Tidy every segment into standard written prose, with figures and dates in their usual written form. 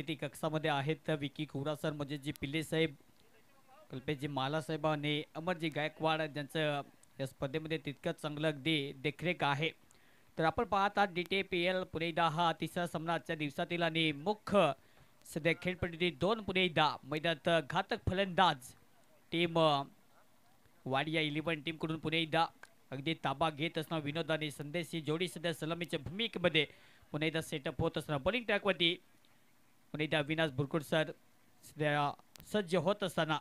किती कक्षामध्ये आहेत विकी खोरा सर म्हणजे जी पिल्ले साहेब कल्पेशजी माला साहेब आणि अमरजी गायकवाड ज्यांचं या स्पर्धेमध्ये तितकंच चांगलं अगदी देखरेख आहे. तर आपण पाहत आहात DTPL पुणे 10 हा तिसरा सामना आजच्या दिवसातील आणि मुख्य सध्या खेळपट्टीतील 2 पुणे 10 मैदानात घातक फलंदाज टीम वाडिया 11 टीमकडून पुणे 10 अगदी ताबा घेत असताना विनोद आणि संदेश ही जोडी सध्या सलामीच्या भूमिकेमध्ये पुणे 10 सेटअप होत असताना बॉलिंग ट्रॅकवरती पुणे 10 विनाश बुरकुड सर सध्या सज्ज होत असताना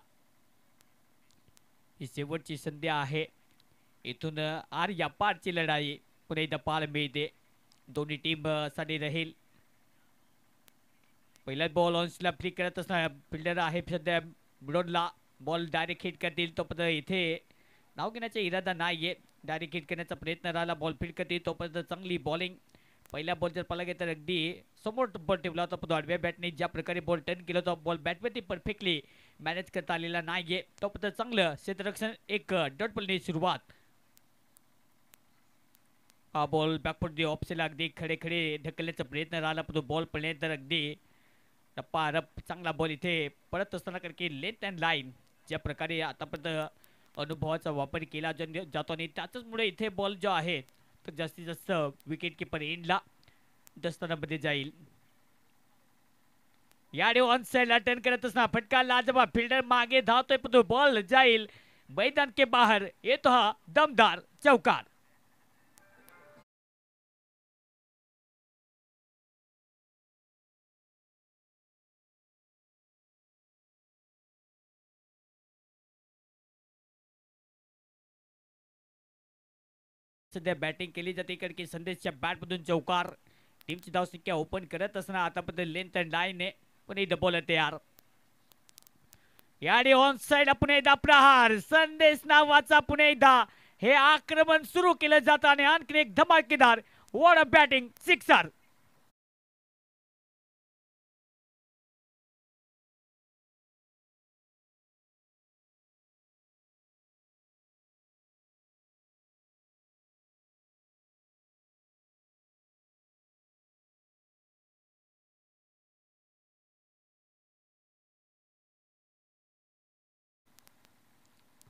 ही शेवटची संधी आहे. इथून आर या पारची लढाई पुणे 10 पाहायला मिळते. दोन्ही टीम साठी राहील. पहिला बॉल ऑनस्ला फ्री करत असताना फिल्डर आहे सध्या मिडोनला बॉल डायरेक्ट हिट करतील तोपर्यंत इथे नाव घेण्याचा इरादा नाहीये. डायरेक्ट हिट करण्याचा प्रयत्न राहिला बॉल फील्ड करतील तोपर्यंत चांगली बॉलिंग. पहिला बॉल जर पाहिला गेला तर अगदी समोर बॉल ठेवला होता पण आडव्या बॅटने ज्या प्रकारे बॉल टर्न केला होता बॉल बॅटवरती परफेक्टली मॅनेज करता आलेला नाहीये. तोपर्यंत चांगलं क्षेत्ररक्षण एक डॉट बॉलने सुरुवात. हा बॉल बॅकफुट ऑप्शनला अगदी खडे खडे ढकलण्याचा प्रयत्न राहिला पण तो बॉल पडल्यानंतर अगदी टप्पा रप चांगला बॉल इथे पडत असताना कारण की लेंथ अँड लाईन ज्या प्रकारे आतापर्यंत अनुभवाचा वापर केला जातो आणि त्याचमुळे इथे बॉल जो आहे तर जास्तीत जास्त विकेट किपर एंडला दस्तानामध्ये जाईल. याडे ऑन साइडला टर्न करत असताना फटका लाजवाब फिल्डर मागे धावतोय पण तो बॉल जाईल मैदान के बाहर. येतो हा दमदार चौकार. सध्या बॅटिंग केली जाते कारण की संदेशच्या बॅटमधून चौकार. टीमची धावसंख्या ओपन करत असताना आतापर्यंत लेंथ अँड लाईन आहे पण इथं बॉल तयार. याडी ऑन साइड पुणे एकदा प्रहार संदेश नावाचा पुणे एकदा हे आक्रमण सुरू केलं जातं आणि आणखी एक धमाकेदार वॉट अ बॅटिंग सिक्सर.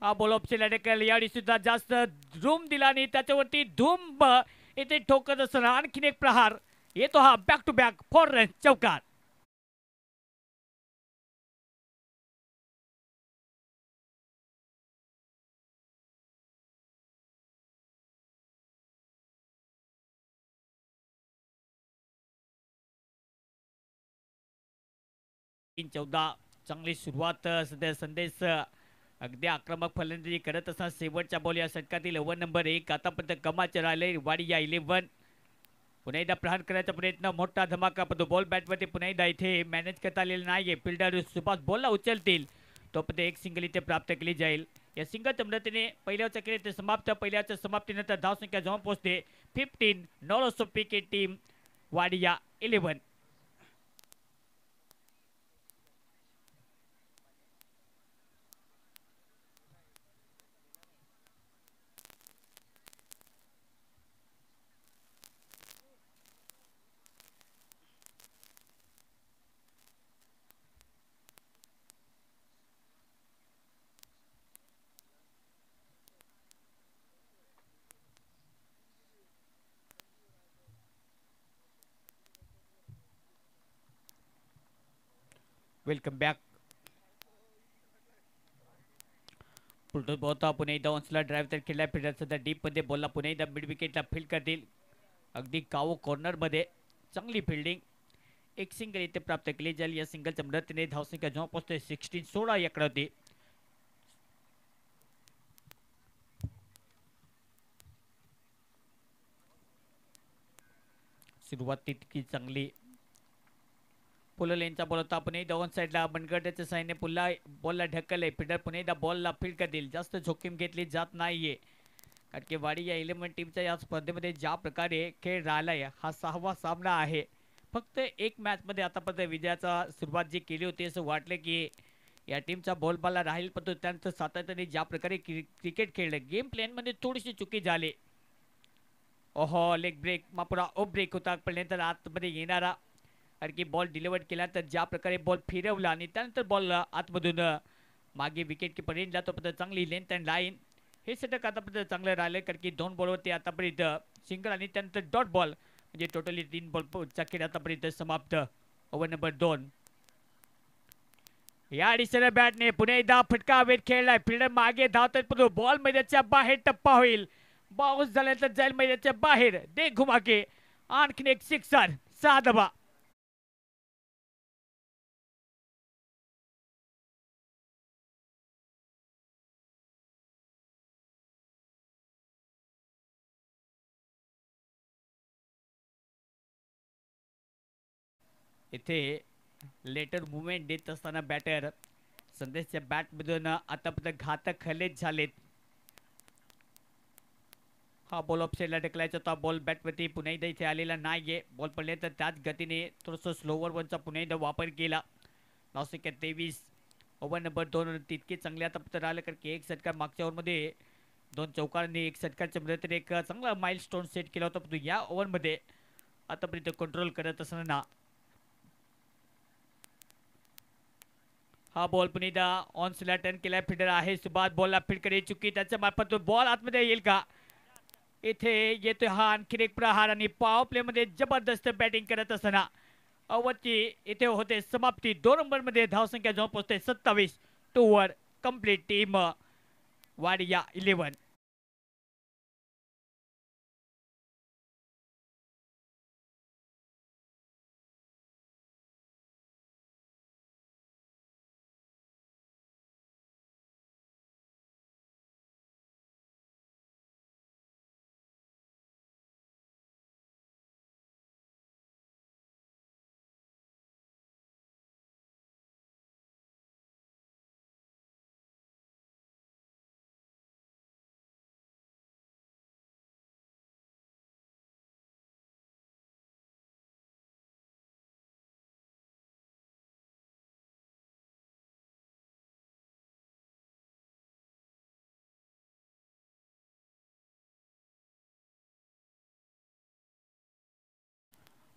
हा बॉल ऑप्शन अटॅकल याडी सुद्धा जास्त झूम दिला आणि त्याच्यावरती धूम इथे ठोकत असताना आणखीन एक प्रहार येतो हा बॅक टू बॅक 4 रन चौकार. तीन 14 चांगली सुरुवात सध्या संदेश अगदी आक्रमक फलंदाजी करत असताना शेवटच्या बॉल या षटकातील ओव्हर नंबर 1 आतापर्यंत कमाचे राहिले वाडिया 11. पुन्हा एकदा प्रहार करायचा प्रयत्न मोठा धमाका पण तो बॉल बॅटवरती पुन्हा एकदा इथे मॅनेज करता आलेला नाहीये. फिल्डर सुभाष बॉलला उचलतील तोपर्यंत एक सिंगल इथे प्राप्त केली जाईल. या सिंगलच्या मदतीने पहिल्याचं केले ते समाप्त. पहिल्याच्या समाप्तीनंतर धावसंख्या जाऊन पोहोचते 15. नॉलोसो PK team Wadia 11. Welcome back. पुलटून बोलता पुणे एकदा ऑन्सला ड्राईव्ह तर केला फिल्डर सध्या डीपमध्ये बॉलला पुणे एकदा मिड विकेटला फील्ड करतील. अगदी कावो कॉर्नरमध्ये चांगली फिल्डिंग. एक सिंगल इथे प्राप्त केली जाईल. या सिंगलच्या मदतीने धावसंख्या जेव्हा पोहोचते 16 16 याकडे होती. सुरुवात तितकी चांगली. पुन्हा लेनचा बॉल होता पुणे डाऊन साईडला मनगटाच्या साईने पुन्हा बॉलला ढकलले. फिल्डर पुणे एकदा बॉलला फील्ड करतील. जास्त जोखीम घेतली जात नाहीये कारण की वाडिया 11 टीमच्या या स्पर्धेमध्ये ज्या प्रकारे खेळ राहिलाय हा 6वा सामना आहे. फक्त एक मॅचमध्ये आतापर्यंत विजयाचा सुरुवात जी केली होती असं वाटलं की या टीमचा बॉलबाला राहील पण तो त्यानंतर सातत्याने ज्या प्रकारे क्रिकेट खेळलं गेम प्लॅनमध्ये थोडीशी चुकी झाली. ओहो लेग ब्रेक पुरा ओफ ब्रेक होता पण नंतर आतमध्ये येणारा कारण की बॉल डिलिव्हर केल्यानंतर ज्या प्रकारे बॉल फिरवला आणि त्यानंतर बॉल आतमधून मागे विकेट किपरीला तो पद्धत चांगली लेंथ अँड लाईन हे षटक आतापर्यंत चांगलं राहिलं कारण की 2 बॉलवरती आतापर्यंत सिंगल आणि त्यानंतर डॉट बॉल म्हणजे टोटली 3 बॉलचा खेळ आतापर्यंत समाप्त. Over number 2. या दिशेने बॅटने पुन्हा एकदा फटका हवेत खेळलाय. फिल्डर मागे धावतात परंतु बॉल मैदानाच्या बाहेर टप्पा होईल. बाउन्स झाल्यानंतर जाईल मैदानाच्या बाहेर. दे घुमाके आणखीन एक सिक्सर. 6 धावा. इथे लेटर मुवमेंट देत असताना बॅटर संदेशच्या बॅटमधून आतापर्यंत घातक हल्लेच झालेत. हा बॉल ऑफसाईडला ढकलायचा होता. बॉल बॅटवरती पुन्हा एकदा इथे आलेला नाहीये. बॉल पडले तर त्याच गतीने थोडंसं स्लोवर वनचा पुन्हा एकदा वापर केला. नाशिक 23. ओव्हर नंबर 2 तितके चांगले आतापर्यंत राहिलं कारण की एक षटकार मागच्या ओव्हरमध्ये 2 चौकारांनी एक षटकारच्या मदतीने एक चांगला माइलस्टोन सेट केला होता. परंतु या ओव्हरमध्ये आतापर्यंत कंट्रोल करत असताना हा बॉल पुन्हा एकदा ऑनसला टर्न केलाय. फिल्डर आहे सुभाष. बॉलला फील्ड चुकी त्याच्या मार्फत बॉल आतमध्ये येईल का. इथे येतोय हा आणखी एक प्रहार आणि पॉवर प्ले मध्ये जबरदस्त बॅटिंग करत असताना ओव्हरची इथे होते समाप्ती. 2 नंबरमध्ये धावसंख्या जाऊन पोहोचते 27. 2 वर कंप्लीट टीम वाडिया 11.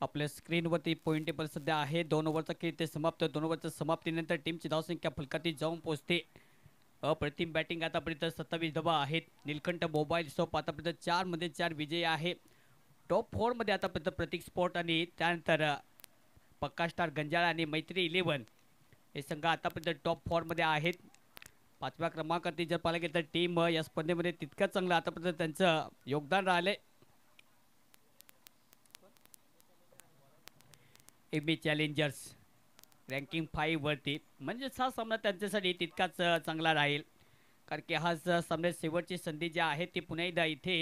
आपल्या स्क्रीनवरती पॉईंट टेबल सध्या आहे. 2 ओव्हरचा खेळ ते समाप्त. 2 ओव्हरच्या समाप्तीनंतर टीमची धावसंख्या फलकाती जाऊन पोहोचते. अप्रतिम बॅटिंग आतापर्यंत 27 धावा आहेत. निलकंठ मोबाईल शॉप आतापर्यंत 4 मध्ये 4 विजयी आहे. टॉप 4 मध्ये आतापर्यंत प्रतीक स्पोर्ट आणि त्यानंतर पक्का स्टार गंजाळा आणि मैत्री 11 हे संघ आतापर्यंत टॉप 4 मध्ये आहेत. 5व्या क्रमांकावरती जर पाहायला गेलं तर टीम या स्पर्धेमध्ये तितकंच चांगलं आतापर्यंत त्यांचं योगदान राहिलंय. एबी चॅलेंजर्स रँकिंग 5 वरती म्हणजेच हा सामना त्यांच्यासाठी तितकाच चांगला राहील कारण की हा सामन्यात शेवटची संधी जी आहे ती पुन्हा एकदा इथे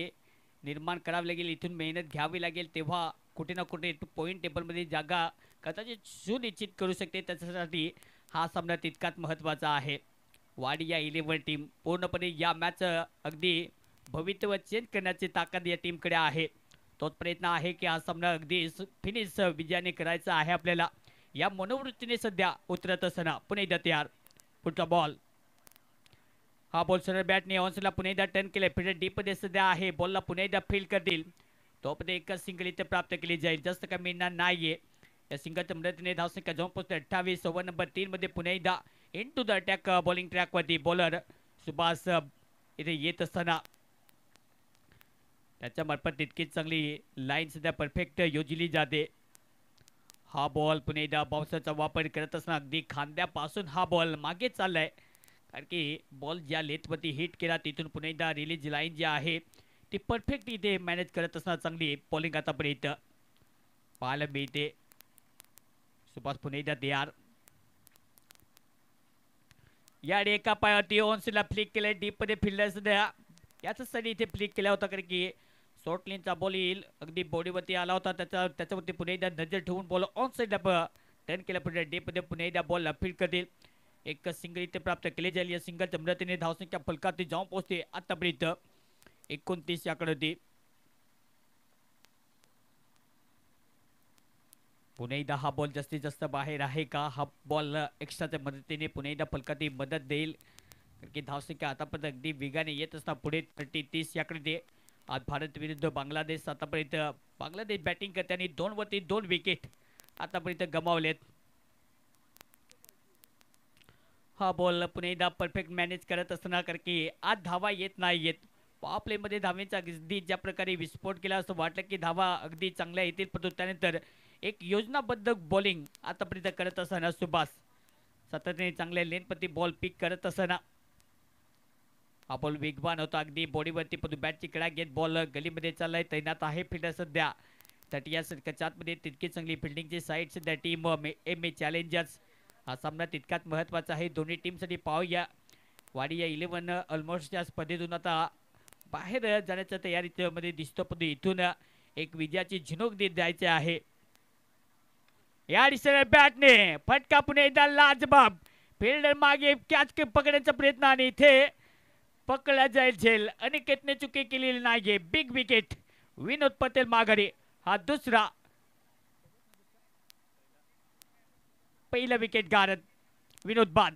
निर्माण करावी लागेल. इथून मेहनत घ्यावी लागेल तेव्हा कुठे ना कुठे पॉईंट टेबलमध्ये जागा कदाचित सुनिश्चित करू शकते. त्याच्यासाठी हा सामना तितकाच महत्त्वाचा आहे. वाडिया 11 टीम पूर्णपणे या मॅच अगदी भवितव्य चेंज करण्याची ताकद या टीमकडे आहे. तोच प्रयत्न आहे की हा सामना अगदी फिनिश विजयाने करायचा आहे आपल्याला. या मनोवृत्तीने सध्या उतरत असताना पुन्हा एकदा तयार. पुढचा बॉल. हा बॉल सरळ बॅटने ऑन्सला पुन्हा एकदा टर्न केले. फिल्डर डीप मध्ये सध्या आहे. बॉलला पुन्हा एकदा फील्ड करतील. तोपर्यंत एकच सिंगल इथे प्राप्त केली जाईल. जास्त काय मिळणार नाहीये. या सिंगलच्या मदतीने धावसंख्या जाऊन पोहोचते 28. ओव्हर नंबर 3 मध्ये पुन्हा एकदा into the attack bowling ट्रॅकवरती बॉलर सुभाष इथे येत असताना त्याच्या मार्फत तितकीच चांगली लाईन सध्या परफेक्ट योजली जाते. हा बॉल पुन्हा एकदा बाउन्सरचा वापर करत असताना अगदी खांद्यापासून हा बॉल मागे चाललाय कारण की बॉल ज्या लेथवरती हिट केला तिथून पुन्हा एकदा रिलीज लाईन जी आहे ती परफेक्ट इथे मॅनेज करत असताना चांगली बॉलिंग आतापर्यंत पाहायला मिळते. सुभाष पुन्हा एकदा तयार. या एका पायावरती ऑन्सला फ्लिक केलंय. डीप मध्ये फिल्डर सध्या याच्यासाठी इथे फ्लिक केला होता कारण की शॉर्टलिनचा बॉल येईल अगदी बॉडीवरती आला होता. त्याच्यावरती पुन्हा एकदा नजर ठेवून बॉल ऑन साईडला टर्न केला. पुढे डीपमध्ये पुन्हा एकदा बॉल फील्ड करतील. एक सिंगल इथे प्राप्त केले जाईल. या सिंगलच्या मदतीने धावसंख्या फलकावरती जाऊन पोहोचते आतापर्यंत 29 याकडे होती. पुन्हा एकदा हा बॉल जास्तीत जास्त बाहेर आहे का. हा बॉल एक्स्ट्राच्या मदतीने पुन्हा एकदा फलकावरती मदत देईल कारण की धावसंख्या आतापर्यंत अगदी वेगाने येत असता पुढे 30 याकडे ते. आज भारत विरुद्ध बांगलादेश आतापर्यंत बांगलादेश बॅटिंग करते आणि 2 वरती 2 विकेट आतापर्यंत गमावलेत. हा बॉल पुन्हा एकदा परफेक्ट मॅनेज करत असताना कारण की आज धावा येत नाहीयेत. पॉवर प्लेमध्ये धावेचा अगदी ज्या प्रकारे विस्फोट केला असं वाटलं की धावा अगदी चांगल्या येतील, परंतु त्यानंतर एक योजनाबद्ध बॉलिंग आतापर्यंत करत असताना सुभाष सातत्याने चांगल्या लेनपती बॉल पिक करत असताना हा बॉल वेगवान होता अगदी बॉडीवरती, परंतु बॅटची कडा घेत बॉल गलीमध्ये चाललाय. तैनात आहे फिल्डर सध्या. तर या षटकाच्या आतमध्ये तितकी चांगली फिल्डिंगची साईड सध्या टीम एम ए चॅलेंजर्स. हा सामना तितकाच महत्त्वाचा आहे दोन्ही टीमसाठी. पाहूया वाडिया 11 ऑलमोस्ट या स्पर्धेतून आता बाहेर जाण्याच्या तयारीमध्ये दिसतो, पण इथून एक विजयाची झिणूक देत द्यायचे आहे. या दिशेने बॅटने फटका पुन्हा एकदा लाजबाब. फिल्डर मागे कॅच पकडण्याचा प्रयत्न आणि इथे पकडला जाईल झेल. अनिकेतने चुकी केलेली नाहीये. Big wicket. विनोद पटेल माघारी. हा दुसरा. पहिला विकेट गारद विनोद बाद.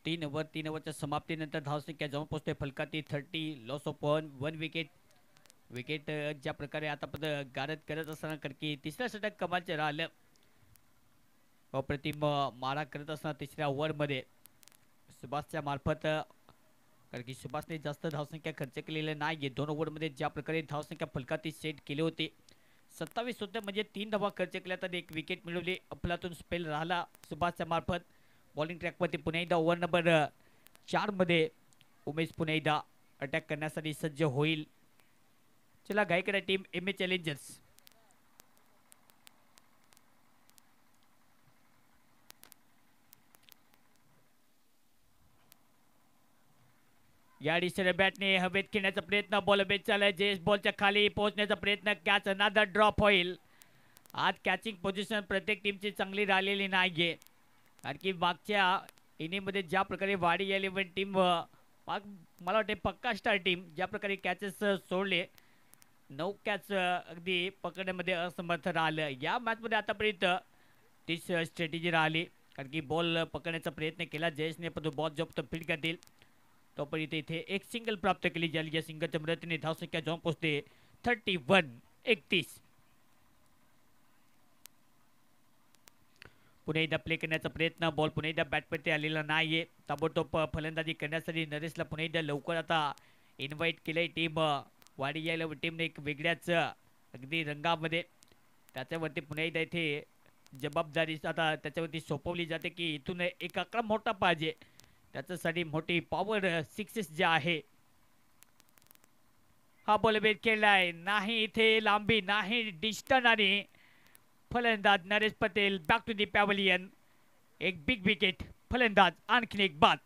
तीन ओव्हरच्या समाप्तीनंतर धावसंख्या जाऊन पोहोचते फलकाती 30. Loss of 1 wicket. विकेट ज्या प्रकारे आता गारद करत असताना कारण की तिसऱ्या षटक कमालचे राहिलं. अप्रतिम मारा करत असताना तिसऱ्या ओव्हरमध्ये सुभाषच्या मार्फत, कारण की सुभाषने जास्त धावसंख्या खर्च केलेली नाही. 2 ओव्हरमध्ये ज्या प्रकारे धावसंख्या फलकाती सेट केली होती 27 होते, म्हणजे 3 धावा खर्च केल्या तर 1 विकेट मिळवली. अफलातून स्पेल राहिला सुभाषच्या मार्फत. बॉलिंग ट्रॅकवरती पुन्हा एकदा ओव्हर नंबर 4 मध्ये उमेश पुन्हा एकदा अटॅक करण्यासाठी सज्ज होईल. चला गायकडे टीम एम ए चॅलेंजर्स. या दिशेने बॅटने हवेत खेळण्याचा प्रयत्न. बॉल हवेत चाललाय. जेस बॉलच्या खाली पोहोचण्याचा प्रयत्न. कॅच अनादर ड्रॉप होईल. आज कॅचिंग पोझिशन प्रत्येक टीमची चांगली राहिलेली नाहीये. आणखी मागच्या इनिंगमध्ये ज्या प्रकारे वाडी 11 टीम, मला वाटते पक्का स्टार टीम, ज्या प्रकारे कॅचेस सोडले 9 कॅच अगदी पकडण्यामध्ये असमर्थ राहिलं. या मॅचमध्ये आतापर्यंत तीच स्ट्रॅटेजी राहिली, कारण की बॉल पकडण्याचा प्रयत्न केला जयेशने, पण बॉल जोपर्यंत फील्ड करतील तोपर्यंत इथे एक सिंगल प्राप्त केली जाईल. या सिंगलच्या मदतीने धावसंख्या जाऊन पोहोचते 31. पुन्हा एकदा प्ले करण्याचा प्रयत्न. बॉल पुन्हा एकदा बॅटवरती आलेला नाहीये. ताबडतोब फलंदाजी करण्यासाठी नरेशला पुन्हा एकदा लवकर आता इन्व्हाइट केलंय टीम वाडी यायला टीमने एक वेगळ्याच अगदी रंगामध्ये. त्याच्यावरती पुन्हा एकदा इथे जबाबदारी आता त्याच्यावरती सोपवली जाते की इथून एक आकडा मोठा पाहिजे, त्याच्यासाठी मोठी पॉवर सिक्सेस जे आहे. हा बॉल बेट खेळलाय. नाही इथे लांबी नाही डिस्टन्स, आणि फलंदाज Naresh Patel back to the pavilion. एक बिग विकेट. फलंदाज आणखीन एक बाद.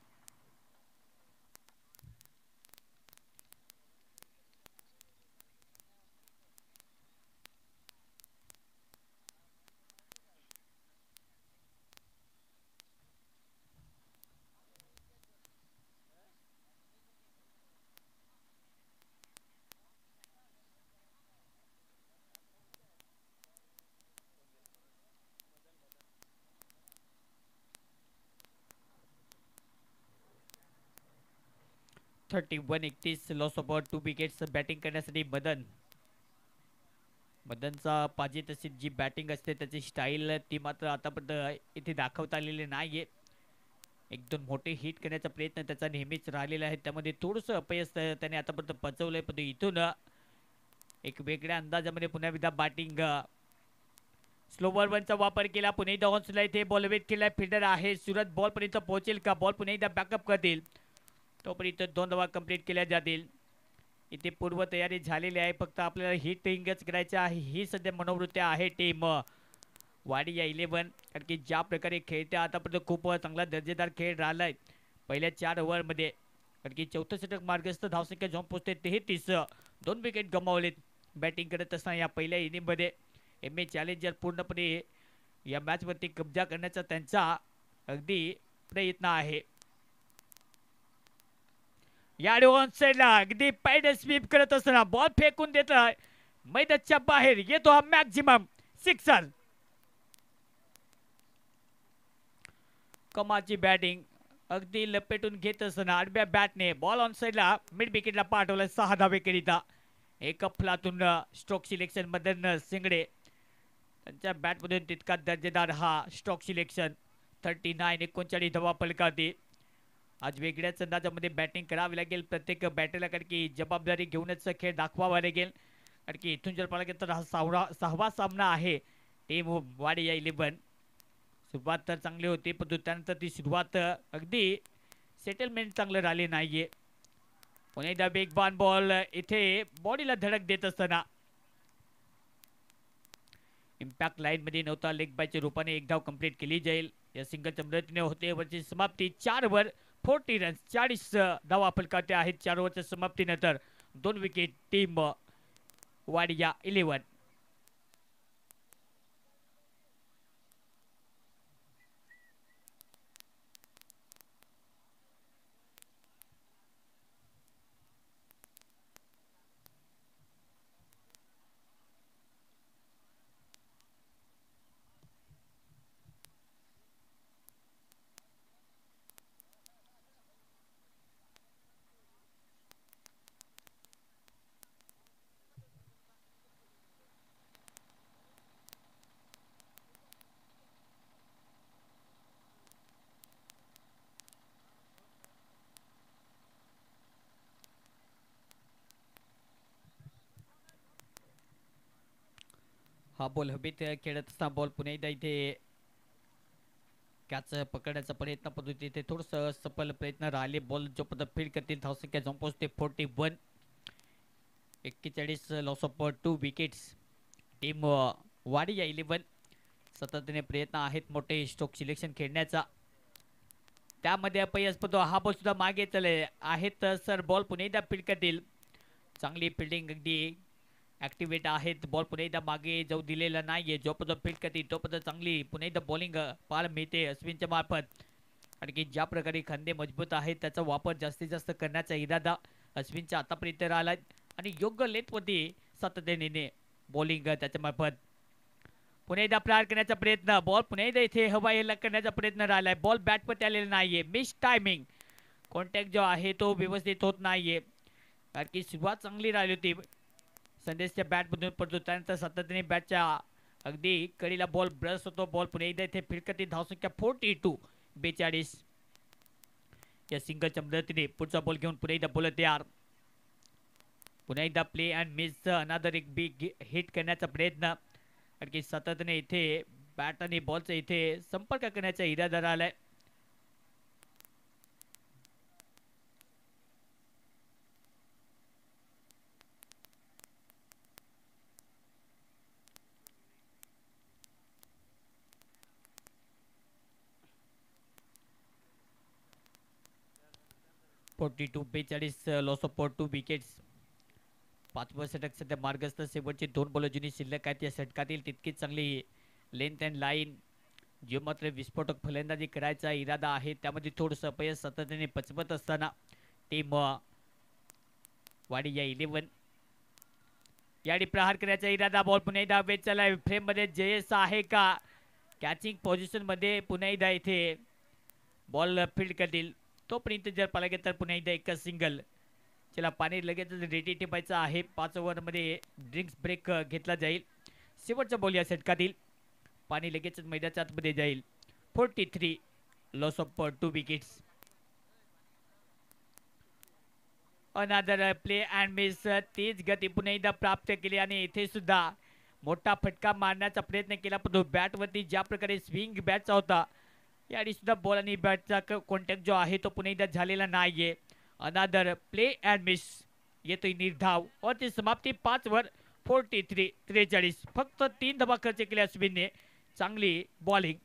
Thirty 31. Loss of 2 wickets. Batting करण्यासाठी मदनचा पाहिजे तशी जी बॅटिंग असते त्याची स्टाईल ती मात्र आतापर्यंत इथे दाखवता आलेली नाहीये. 1-2 मोठे हिट करण्याचा प्रयत्न त्याचा नेहमीच राहिलेला आहे, त्यामध्ये थोडंसं अपयश त्याने आतापर्यंत पचवलंय, पण इथून एक वेगळ्या अंदाजामध्ये पुन्हा एकदा बॅटिंग स्लोवर वनचा वापर केला. पुन्हा एकदा ऑनस्ला इथे बॉल वेट केला. फिल्डर आहे सूरज बॉल पर्यंत पोहोचेल का? बॉल पुन्हा एकदा बॅकअप करतील. तोपर्यंत 2 धावा कंप्लीट केल्या जातील. इथे पूर्व तयारी झालेली आहे. फक्त आपल्याला हिटिंगच करायचं आहे. ही सध्या मनोवृत्ती आहे टीम वाडिया 11. कारण की ज्या प्रकारे खेळते आतापर्यंत खूप चांगला दर्जेदार खेळ राहिलाय पहिल्या 4 ओव्हरमध्ये. कारण की 4थं षटक मार्गस्थ धावसंख्या जाऊन पोहोचते 33. 2 विकेट गमावलेत बॅटिंग करत असताना या पहिल्या इनिंगमध्ये. MA चॅलेंजर पूर्णपणे या मॅचवरती कब्जा करण्याचा त्यांचा अगदी प्रयत्न आहे. याडे ऑन साइडला अगदी पॅडल स्वीप करत असताना बॉल फेकून देतोय मैदानाच्या बाहेर. येतो हा मॅक्झिमम सिक्सर. कमाची बॅटिंग अगदी लपेटून घेत असताना आडव्या बॅटने बॉल ऑन साइडला मिड विकेटला पाठवला 6 धावेकरिता. एक अफलातून स्ट्रोक सिलेक्शन मधून सिंगडे त्यांच्या बॅटमधून तितका दर्जेदार हा स्ट्रोक सिलेक्शन. 39 39 धावा पलकावते. आज वेगळ्याच अंदाजामध्ये बॅटिंग करावी लागेल प्रत्येक बॅटरला. कारण की जबाबदारी घेऊनच खेळ दाखवावा लागेल. कारण की इथून जर पाहिलं तर हा 6वा सामना आहे टीम वाडिया 11. सुरुवात तर चांगली होती परंतु त्यानंतर ती सुरुवात अगदी सेटलमेंट चांगलं राहिले नाहीये. पुन्हा एकदा वेगवान बॉल इथे बॉडीला धडक देत असताना इम्पॅक्ट लाईन मध्ये नव्हता. लेग बायच्या रूपाने एक धाव कंप्लीट केली जाईल. या सिंगलच्या मदतीने होते वरची समाप्ती. 4 ओव्हर 40 रन्स 40 धावा फलकावते आहेत 4 ओव्हरच्या समाप्तीनंतर. 2 विकेट टीम वाडिया 11. हा बॉल हवेत खेळत असताना बॉल पुन्हा एकदा इथे कॅच पकडण्याचा प्रयत्न परंतु तिथे थोडंसं सफल प्रयत्न राहिले. बॉल जो पद फील्ड करतील धावसंख्या जाऊन पोहोचते 41. 41 loss of 2 wickets team Wadia 11. सातत्याने प्रयत्न आहेत मोठे स्ट्रोक सिलेक्शन खेळण्याचा. त्यामध्ये अपयश पडतो. हा बॉल सुद्धा मागे चले आहेत सर. बॉल पुन्हा एकदा फील्ड करतील. चांगली फिल्डिंग अगदी ऍक्टिव्हेट आहेत. बॉल पुन्हा एकदा मागे जाऊ दिलेला नाहीये. जो पद फील्ड करतील तो पद चांगली पुन्हा एकदा बॉलिंग पाहायला मिळते अश्विनच्या मार्फत. आणि की ज्या प्रकारे खांदे मजबूत आहेत त्याचा वापर जास्तीत जास्त करण्याचा इरादा अश्विनच्या आतापर्यंत राहिला. आणि योग्य लेंथवरती सातत्याने बॉलिंग त्याच्या मार्फत. पुन्हा एकदा प्रहार करण्याचा प्रयत्न. बॉल पुन्हा एकदा इथे हवा हेला करण्याचा प्रयत्न राहिलाय. बॉल बॅटवरती आलेला नाहीये. Miss timing. कॉन्टॅक्ट जो आहे तो व्यवस्थित होत नाहीये. कारण की सुरुवात चांगली राहिली होती संदेशच्या बॅटमधून परंतु त्यानंतर सातत्याने बॅटच्या अगदी कडीला बॉल ब्रश होतो. बॉल पुन्हा एकदा इथे फिरकती. धावसंख्या 42 42. या सिंगलच्या मदतीने पुढचा बॉल घेऊन पुन्हा एकदा बॉलर तयार. पुन्हा एकदा प्ले अँड मिस अनादर एक बिग हिट करण्याचा प्रयत्न. कारण की सातत्याने इथे बॅट आणि बॉलचा इथे संपर्क करण्याचा इरादा राहिलाय. Loss of 2 wickets. 5वं षटक सध्या मार्गस्थ. शेवटचे 2 बॉल जुनी शिल्लक आहेत. या षटकातील तितकीच चांगली लेंथ अँड लाईन जो मात्र विस्फोटक फलंदाजी करायचा इरादा आहे त्यामध्ये थोडंसं अपयश सातत्याने पचवत असताना टीम वाडिया 11 याडी प्रहार करण्याचा इरादा. बॉल पुन्हा एकदा वेच चाललाय. फ्रेम मध्ये जयस आहे का? कॅचिंग पोझिशन मध्ये पुन्हा एकदा इथे बॉल फील्ड करतील. तोपर्यंत जर पाहिला गेलं तर पुन्हा एकदा एकच सिंगल. चला पाणी लगेच रेडी ठेवायचं आहे. 5 ओव्हरमध्ये ड्रिंक्स ब्रेक घेतला जाईल. शेवटचा बॉल या षटकातील. पाणी लगेच मैदानाच्या आतमध्ये जाईल. 43 लॉस ऑफ 2 विकेट्स. अनादर प्ले अँड मिस. तीच गती पुन्हा एकदा प्राप्त केली आणि इथे सुद्धा मोठा फटका मारण्याचा प्रयत्न केला, पण तो बॅटवरती ज्या प्रकारे स्विंग बॅटचा होता, याआधी सुद्धा बॉल आणि बॅटचा कॉन्टॅक्ट जो आहे तो पुन्हा एकदा झालेला नाहीये. अनादर प्ले अँड मिस येतोय निर्धाव और ती समाप्ती 5 वर 43 फक्त 3 धावा खर्च केल्या अश्विनने. चांगली बॉलिंग.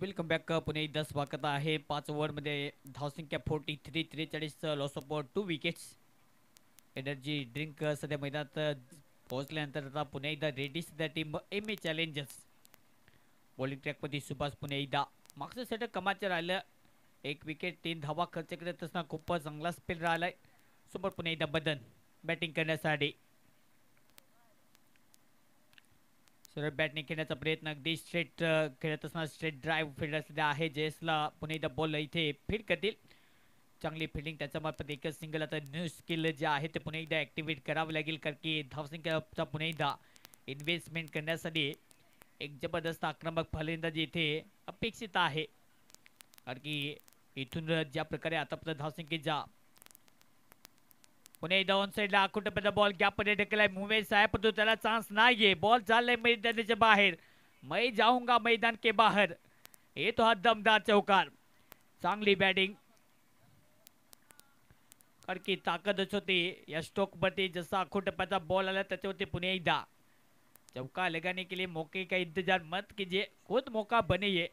Welcome back. पुणे 10 वाकत आहे 5 ओव्हरमध्ये. धावसंख्या 43 loss of 2 wickets. Energy drink सध्या मैदानात पोहोचल्यानंतर आता पुन्हा एकदा रेडी सध्या team M A challengers. Bowling ट्रॅकमध्ये सुभाष पुन्हा एकदा मागचं सेट कमाचं राहिलं. 1 विकेट 3 धावा खर्च करत असताना खूप चांगला स्पेल राहिलाय. समोर पुन्हा एकदा बदन बॅटिंग करण्यासाठी. सरळ बॅटने खेळण्याचा प्रयत्न अगदी स्ट्रेट खेळत असताना स्ट्रेट ड्राईव्ह फिल्डर सध्या आहे. जयसला पुन्हा एकदा बॉल इथे फीड करतील. चांगली फिल्डिंग त्याच्या मार्फत एकच सिंगल. आता न्यू स्किल जे आहे ते पुन्हा एकदा ऍक्टिव्हेट करावं लागेल, कारण की धावसंख्याचा पुन्हा एकदा इन्व्हेस्टमेंट करण्यासाठी एक जबरदस्त आक्रमक फलंदाजी इथे अपेक्षित आहे. कारण की इथून ज्या प्रकारे आतापर्यंत धावसंख्येच्या पुन्हा एकदा ऑन साईडला आखुटपदा बॉल गॅपमध्ये ढकलाय मुवेस आहे, पण तो त्याला चान्स नाहीये. बॉल चाललाय मैदानाच्या बाहेर. मैं जाऊंगा मैदान के बाहेर. येतो हा दमदार चौकार. चांगली बॅटिंग. कारण की ताकदच होती या स्टोकवरती. जसा आखुटप्याचा बॉल आला त्याच्यावरती पुन्हा एकदा चौका लगाने के लिए मौके का इंतजार मत कीजिए, खुद मौका बनिए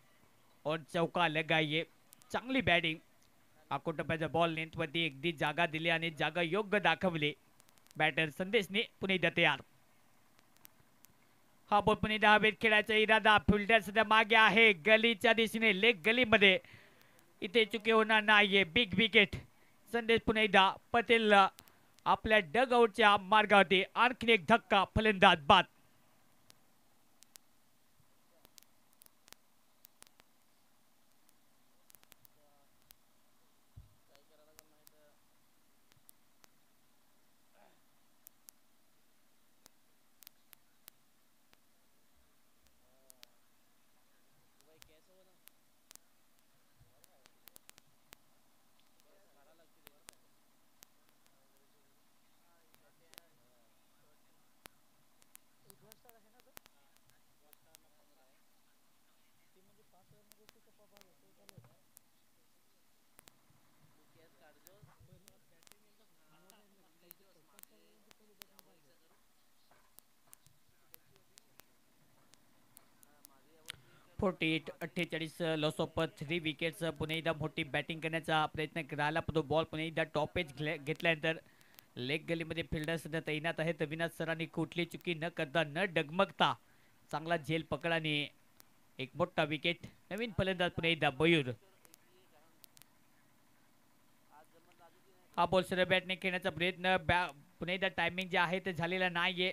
और चौका लगाइए. चांगली बॅटिंग. आखुटप्याचा बॉल लेंथवरती अगदी जागा दिली आणि जागा योग्य दाखवली. बॅटर संदेशने पुन्हा एकदा तयार. हा बॉल पुन्हा एकदा हवेत खेळायचा इरादा. फिल्डर सध्या मागे आहे गलीच्या दिशेने, लेग गलीमध्ये. इथे चुकी होणार नाहीये. Big wicket. संदेश पुन्हा एकदा पटेल आपल्या डग आउटच्या मार्गावरती. आणखीन एक धक्का, फलंदाज बाद. 48 लॉस ऑफ 3 विकेट्स. पुन्हा एकदा मोठी बॅटिंग करण्याचा प्रयत्न राहिला, पण तो बॉल पुन्हा एकदा टॉप एज घेतल्यानंतर लेग गलीमध्ये फिल्डर सध्या तैनात आहेत. विनाथ सरांनी कुठली चुकी न करता न डगमगता चांगला झेल पकडाने एक मोठा विकेट. नवीन फलंदाज पुन्हा एकदा मयूर. हा बॉल सरळ बॅटने खेळण्याचा प्रयत्न, पुन्हा एकदा टायमिंग जे आहे ते झालेला नाहीये.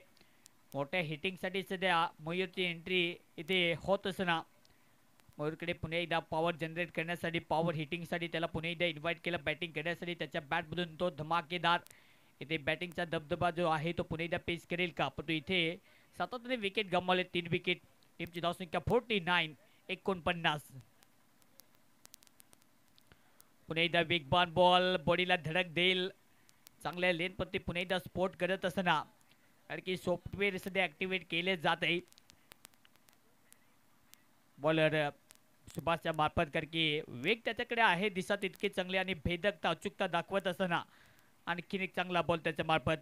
मोठ्या हिटिंगसाठी सध्या मयूरची एंट्री इथे होत असताना मयूरकडे पुन्हा एकदा पॉवर जनरेट करण्यासाठी, पॉवर हिटिंगसाठी त्याला पुन्हा एकदा इन्व्हाइट केलं बॅटिंग करण्यासाठी. त्याच्या बॅटमधून तो धमाकेदार इथे बॅटिंगचा दबदबा जो आहे तो पुन्हा एकदा पेश करेल का, पण तो इथे सातत्याने विकेट गमावले. 3 विकेट. टीमची धावसंख्या 49. पुन्हा एकदा वेगवान बॉल बॉडीला धडक देईल. चांगल्या लेनपत्ती पुन्हा एकदा स्पोर्ट करत असताना, कारण की सॉफ्टवेअर सध्या ऍक्टिव्हेट केले जात आहे बॉलर सुभाषच्या मार्फत, कारण की वेग त्याच्याकडे आहे दिसत तितके चांगले आणि भेदकता अचूकता दाखवत असताना आणखीन एक चांगला बॉल त्याच्या मार्फत.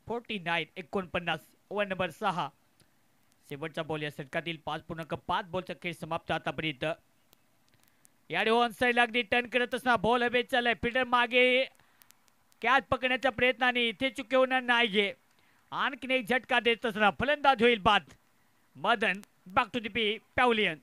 49. Over number 6. शेवटचा बॉल या षटकातील 5.5 बॉलचा खेळ समाप्त आतापर्यंत. याने ऑन साईड अगदी टर्न करत असताना बॉल हवेत चाललाय. फिल्डर मागे कॅच पकडण्याच्या प्रयत्नाने इथे चुकी होणार नाहीये. आणखीन एक झटका देत असताना फलंदाज होईल बाद. Madan back to the pavilion.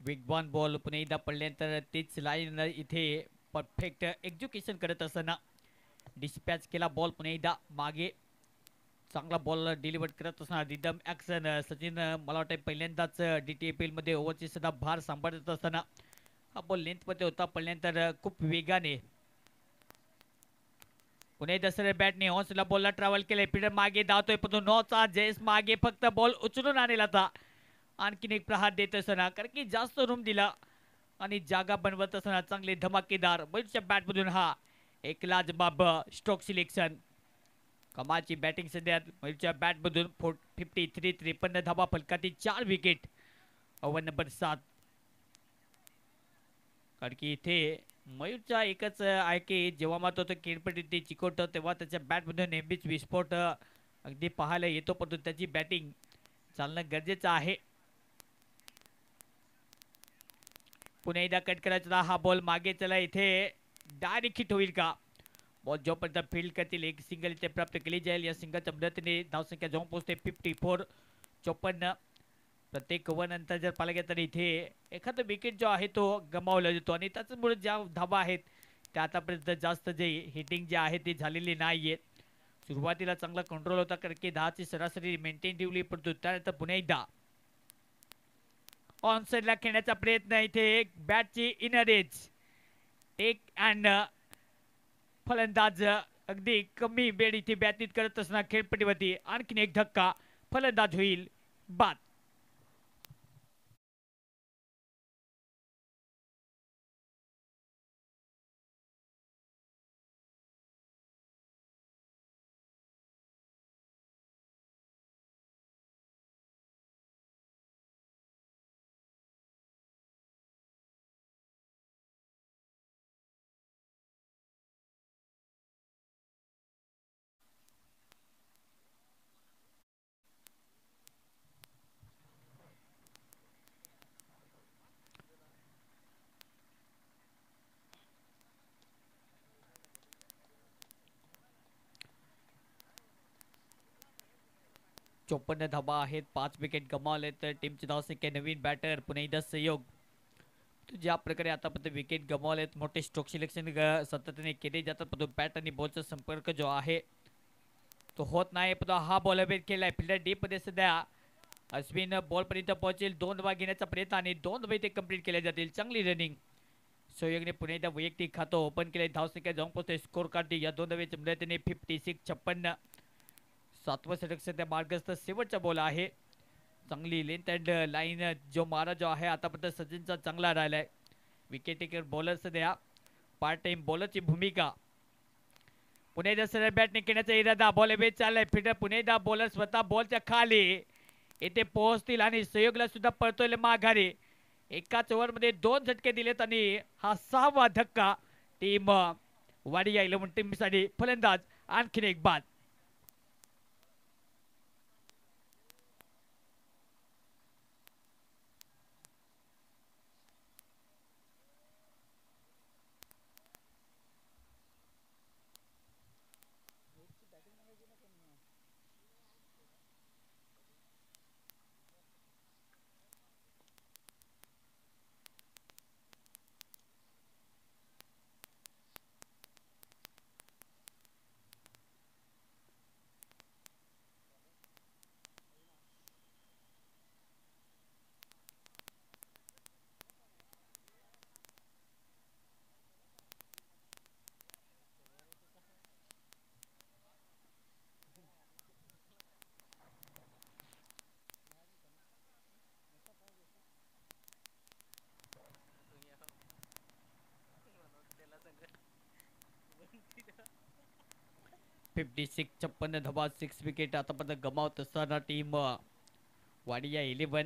वेगवान बॉल पुन्हा एकदा पडल्यानंतर तेच लाईन इथे परफेक्ट एक्झिक्युशन करत असताना डिस्पॅच केला बॉल. पुन्हा एकदा मागे चांगला बॉल डिलिव्हर करत असताना रिदम ॲक्शन. सचिन मला वाटतं पहिल्यांदाच DTPL मध्ये ओव्हरची सुद्धा भार सांभाळत असताना हा बॉल लेंथमध्ये होता, पडल्यानंतर खूप वेगाने पुन्हा एकदा सरळ बॅटने हॉन्सला बॉलला ट्रॅव्हल केलंय. फिल्डर मागे धावतोय, पण नॉचा जयस मागे फक्त बॉल उचलून आणेल. आता आणखीन एक प्रहार देत असताना, कारण की जास्त रूम दिला आणि जागा बनवत असताना चांगले धमाकेदार मयूरच्या बॅटमधून हा एक लाजबाब स्ट्रोक सिलेक्शन. कमालची बॅटिंग सध्या मयूरच्या बॅटमधून. 53 धाबा फलकातील 4 विकेट. Over number 7. कारण की इथे मयूरचा एकच आहे की जेव्हा मात्र तो खेळपट्टी ते चिकवतो तेव्हा त्याच्या बॅटमधून नेहमीच विस्फोट अगदी पाहायला येतो, परंतु त्याची बॅटिंग चालणं गरजेचं आहे. पुन्हा एकदा कट करायचा हा बॉल मागे चला. इथे डायरेक्ट हिट होईल का. बॉल जोपर्यंत फील्ड करतील एक सिंगल इथे प्राप्त केली जाईल. या सिंगलच्या मदतीने धावसंख्या जाऊन पोहोचते 54. प्रत्येक ओव्हर नंतर जर पाहिलं गेलं तर इथे एखादा विकेट जो आहे तो गमावला जातो आणि त्याच्यामुळे ज्या धाबा आहेत त्या आतापर्यंत जास्त जे हिटिंग जे आहे ते झालेली नाहीये. सुरुवातीला चांगला कंट्रोल होता, कारण की 10ची सरासरी मेंटेन ठेवली, परंतु त्यानंतर पुन्हा एकदा ऑन साईडला खेळण्याचा प्रयत्न. इथे बॅटची इनर एज टेक अँड फलंदाज अगदी कमी वेळ इथे बॅटिंग करत असताना खेळपट्टीवरती आणखीन एक धक्का. फलंदाज होईल बाद. धाबा आहेत. 5 विकेट गमावले तर टीमची धावसंख्या. नवीन बॅटर पुन्हा एकदा सहयोग तर ज्या प्रकारे आतापर्यंत विकेट गमावलेत मोठे स्ट्रोक सिलेक्शन सातत्याने केले जातात परंतु बॅट आणि बॉलचा संपर्क जो आहे तो होत नाही परंतु हा बॉल अवेट केलाय फिल्डर डीप मध्ये सध्या अश्विन बॉल पर्यंत पोहोचेल 2 धावा घेण्याचा प्रयत्न आणि 2 धावा ते कंप्लीट केले जातील चांगली रनिंग सहयोगने पुन्हा एकदा वैयक्तिक खातं ओपन केले धावसंख्या जाऊन पोहोचते स्कोर काढते या 2 धावेच्या मदतीने 56-56 सातवं षटक सध्या मार्गस्थ शेवटचा बॉल आहे चांगली लेंथ अँड लाईन जो मारा जो आहे आतापर्यंत सचिनचा चांगला राहिलाय विकेट टेकर बॉलर सध्या पार्ट टाइम बॉलरची भूमिका पुणे एकदा सरळ बॅटने खेळण्याचा इरादा बॉल वेळ चाललाय फिल्डर पुणे एकदा बॉलर स्वतः बॉलच्या खाली येथे पोहोचतील आणि सहयोगला सुद्धा पळतोय माघारी एकाच ओव्हरमध्ये 2 झटके दिलेत आणि हा 6वा धक्का टीम वाडिया 11 टीमसाठी फलंदाज आणखीन एक बाद 56-56 धावा 6 विकेट आतापर्यंत गमावत असताना टीम वाडिया 11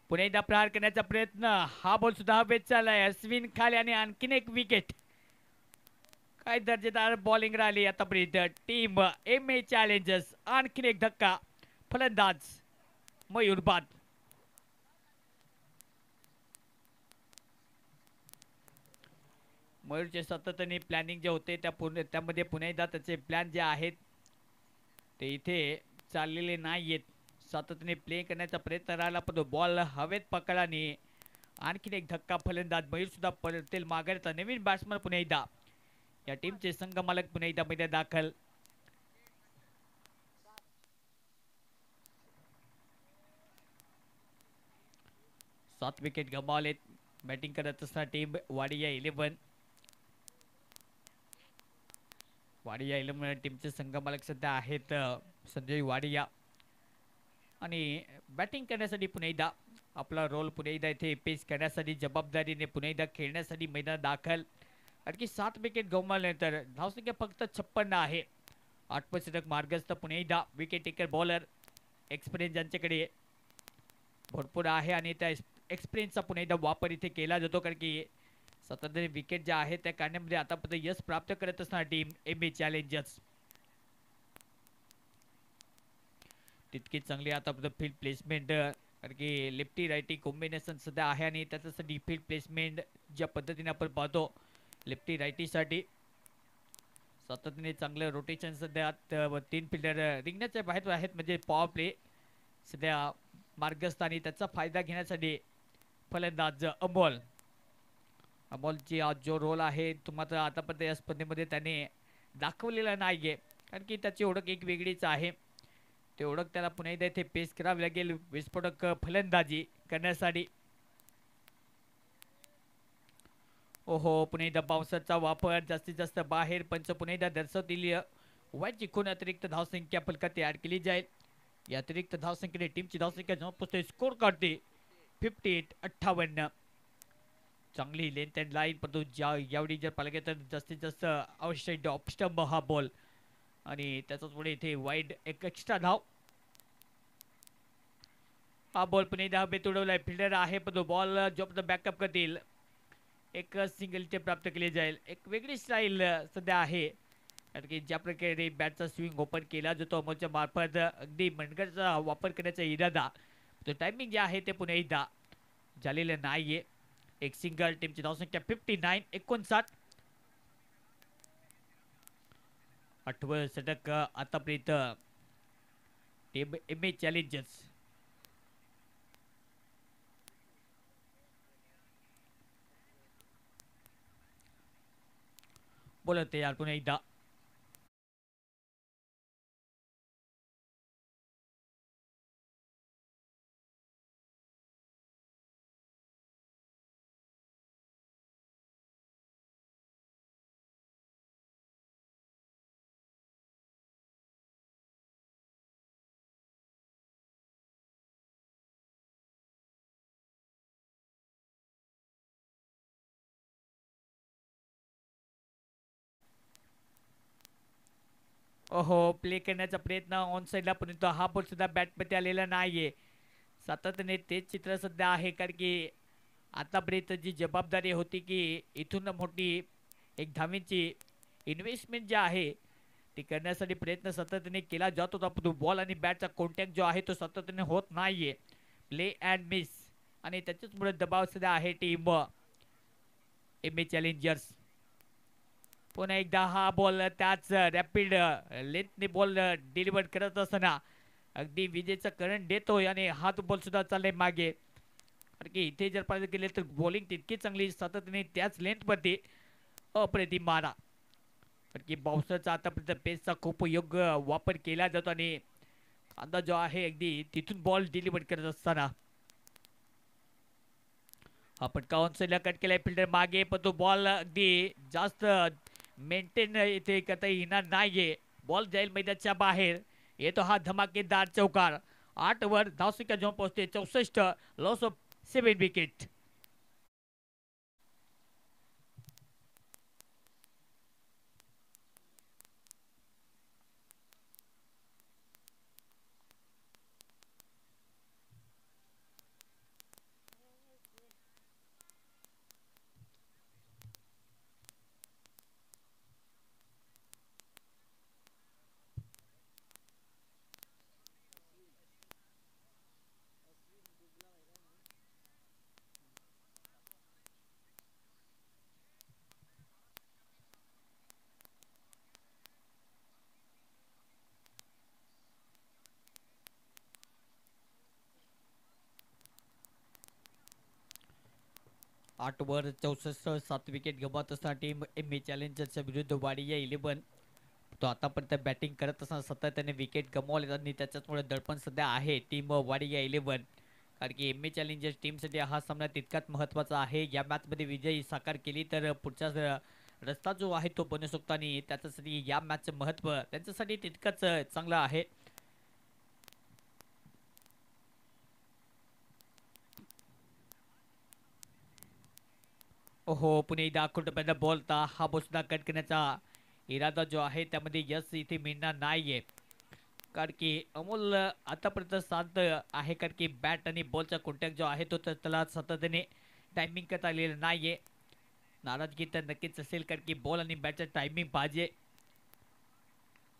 पुणे एकदा प्रहार करण्याचा प्रयत्न हा बॉल सुद्धा हवेत चाललाय अश्विन खाली आणि आणखीन एक विकेट काय दर्जेदार बॉलिंग राहिली आतापर्यंत टीम एम ए चॅलेंजर्स आणखीन एक धक्का फलंदाज मयूर बाद मयूरचे सातत्याने प्लॅनिंग जे होते त्यामध्ये पुन्हा एकदा त्याचे प्लॅन जे आहेत ते इथे चाललेले नाहीयेत सातत्याने प्ले करण्याचा प्रयत्न राहिला पण बॉल हवेत पकडाने आणखीन एक धक्का फलंदाज मयूर सुद्धा परतेल माघारचा नवीन बॅट्समन पुन्हा एकदा या टीमचे संघ मालक पुन्हा एकदा मध्ये दाखल सात विकेट गमावलेत बॅटिंग करत असताना टीम वाडिया 11 वाडिया 11 टीमचे संघ मालक सध्या आहेत संजय वाडिया आणि बॅटिंग करण्यासाठी पुन्हा एकदा आपला रोल पुन्हा एकदा इथे पेश करण्यासाठी जबाबदारीने पुन्हा एकदा खेळण्यासाठी मैदानात दाखल आणखी 7 विकेट गमावल्यानंतर धावसंख्या फक्त 56 आहे 8वें षटक मार्गस्थ पुन्हा एकदा विकेट टेकर बॉलर एक्सपिरियन्स ज्यांच्याकडे भरपूर आहे आणि त्या एक्सपिरियन्सचा पुन्हा एकदा वापर इथे केला जातो कारण की सातत्याने विकेट ज्या आहेत त्या काढण्यामध्ये आतापर्यंत यश प्राप्त करत असणार टीम एम ए चॅलेंजर्स तितकी चांगली आतापर्यंत फील्ड प्लेसमेंट कारण की लेफ्टी राईटी कॉम्बिनेशन सध्या आहे आणि त्याच्यासाठी फील्ड प्लेसमेंट ज्या पद्धतीने आपण पाहतो लेफ्टी राईटीसाठी सातत्याने चांगलं रोटेशन सध्या 3 फिल्डर रिंगण्याच्या बाहेर आहेत म्हणजे पॉवर प्ले सध्या मार्गस्थ आणि त्याचा फायदा घेण्यासाठी फलंदाज अमोलची आज जो रोल आहे तो मात्र आतापर्यंत या स्पर्धेमध्ये त्याने दाखवलेला नाहीये कारण की त्याची ओळख एक वेगळीच आहे ते ओळख त्याला पुन्हा एकदा इथे पेश करावी लागेल विस्फोटक फलंदाजी करण्यासाठी ओहो पुन्हा एकदा बाउन्सरचा वापर जास्तीत जास्त बाहेर पंच पुन्हा एकदा दर्शवतील वाईट जिंकून अतिरिक्त धावसंख्या फलकात ऍड केली जाईल या अतिरिक्त धावसंख्येने टीमची धावसंख्या जाऊन पोहोचते स्कोर काढते 58-58 चांगली लेंथ अँड लाईन परंतु यावेळी जर पाहिलं गेलं तर जास्तीत जास्त आवश्यक ऑफ स्टंप हा बॉल आणि त्याचाच पुढे इथे वाईड एक एक्स्ट्रा धाव हा बॉल पुन्हा एकदा हवेत उडवलाय फिल्डर आहे पण बॉल जो बॅकअप करतील एक सिंगल इथे प्राप्त केली जाईल एक वेगळी स्टाईल सध्या आहे कारण की ज्या प्रकारे बॅटचा स्विंग ओपन केला जातो अमोलच्या मार्फत अगदी मनगटचा वापर करण्याचा इरादा तो टायमिंग जे आहे ते पुन्हा एकदा झालेलं नाहीये एक सिंगल टीमची धावसंख्या 59-59 8वं षटक आतापर्यंत टीम एम ए चॅलेंजर्स बोला तयार पुन्हा एकदा. ओहो, प्ले करण्याचा प्रयत्न ऑन साईडला, परंतु हा बॉल सुद्धा बॅटमध्ये आलेला नाहीये. सातत्याने तेच चित्र सध्या आहे, कारण की आतापर्यंत जी जबाबदारी होती की इथून मोठी एक धावींची इन्व्हेस्टमेंट जी आहे ती करण्यासाठी प्रयत्न सातत्याने केला जात होता, परंतु बॉल आणि बॅटचा कॉन्टॅक्ट जो आहे तो सातत्याने होत नाहीये. प्ले अँड मिस, आणि त्याच्याचमुळे दबाव सध्या आहे टीम एम ए चॅलेंजर्स. पुन्हा एकदा हा बॉल त्याच रॅपिड लेंथने बॉल डिलिव्हर करत असताना अगदी विजेचा करंट देतोय आणि हात बॉल सुद्धा चाललाय मागे. कारण की इथे जर पाहिजे गेले तर बॉलिंग तितकी चांगली सातत्याने त्याच लेंथवरती अप्रतिम मारा. कारण की बाउन्सरचा आतापर्यंत पेसचा खूप योग्य वापर केला जातो आणि अंदाज जो आहे अगदी तिथून बॉल डिलिव्हर करत असताना आपण काउन्सिलला कट केलाय फिल्डर मागे, पण तो बॉल अगदी जास्त मेंटेन इथे करता येणार नाहीये. बॉल जाईल मैदानाच्या बाहेर. येतो हा धमाकेदार चौकार. 8 वर धावसंख्या जाऊन पोहोचते 64, लॉस ऑफ 7 विकेट. 8 वर 64, 7 विकेट गमावत असताना टीम एम ए चॅलेंजर्सच्या विरुद्ध वाडिया 11 तो आतापर्यंत बॅटिंग करत असताना सातत्याने विकेट गमावले आणि त्याच्याचमुळे दडपण सध्या आहे टीम वाडिया 11. कारण की एम ए चॅलेंजर्स टीमसाठी हा सामना तितकाच महत्त्वाचा आहे. या मॅचमध्ये विजयी साकार केली तर पुढचा रस्ता जो आहे तो बनू शकतो आणि त्याच्यासाठी या मॅचचं महत्त्व त्यांच्यासाठी तितकंच चांगलं आहे. ओहो, पुणे एकदा कुठपर्यंत बोलता हा बॉल सुद्धा कट करण्याचा इरादा जो आहे त्यामध्ये यश इथे मिळणार नाहीये. कारण की अमोल आतापर्यंत शांत आहे, कारण की बॅट आणि बॉलचा कॉन्टॅक्ट जो आहे तो त्याला सातत्याने टायमिंग करता आलेलं नाहीये. नाराजगी तर नक्कीच असेल, कारण की बॉल आणि बॅटचं टायमिंग पाहिजे,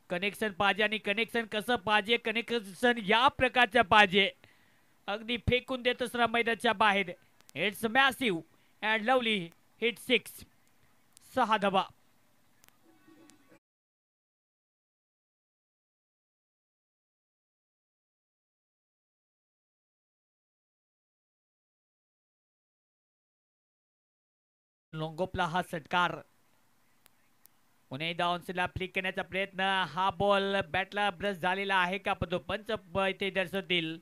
कनेक्शन पाहिजे, आणि कनेक्शन कसं पाहिजे, कनेक्शन या प्रकारचं पाहिजे. अगदी फेकून देत असताना मैदानाच्या बाहेर. It's massive and lovely hit 6, 6 धावा. लोंगोपला हा षटकार. पुन्हा एकदा ऑनसेटला फ्लिक करण्याचा प्रयत्न. हा बॉल बॅटला ब्रश झालेला आहे का, पण तो पंच इथे दर्शवतील.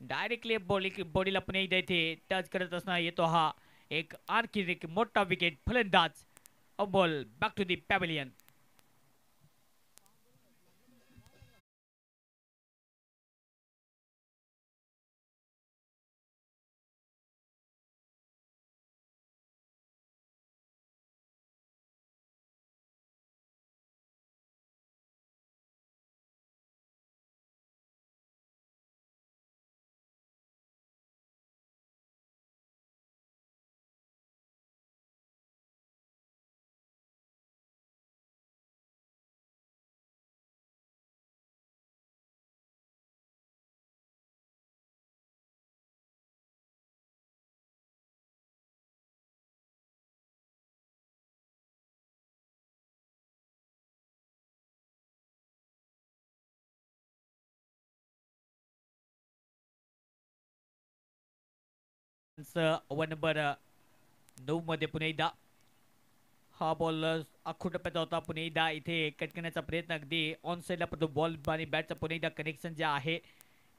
डायरेक्टली बॉडीला पुन्हा एकदा इथे टच करत असताना येतो हा एक आणखी एक मोठा विकेट. फलंदाज ball back to the pavilion. Over number 9 मध्ये पुन्हा एकदा हा बॉल आखूड टप्प्याचा होता. पुणे एकदा इथे कट करण्याचा प्रयत्न अगदी ऑन साईडला पडतो बॉल आणि बॅटचा पुणे एकदा कनेक्शन जे आहे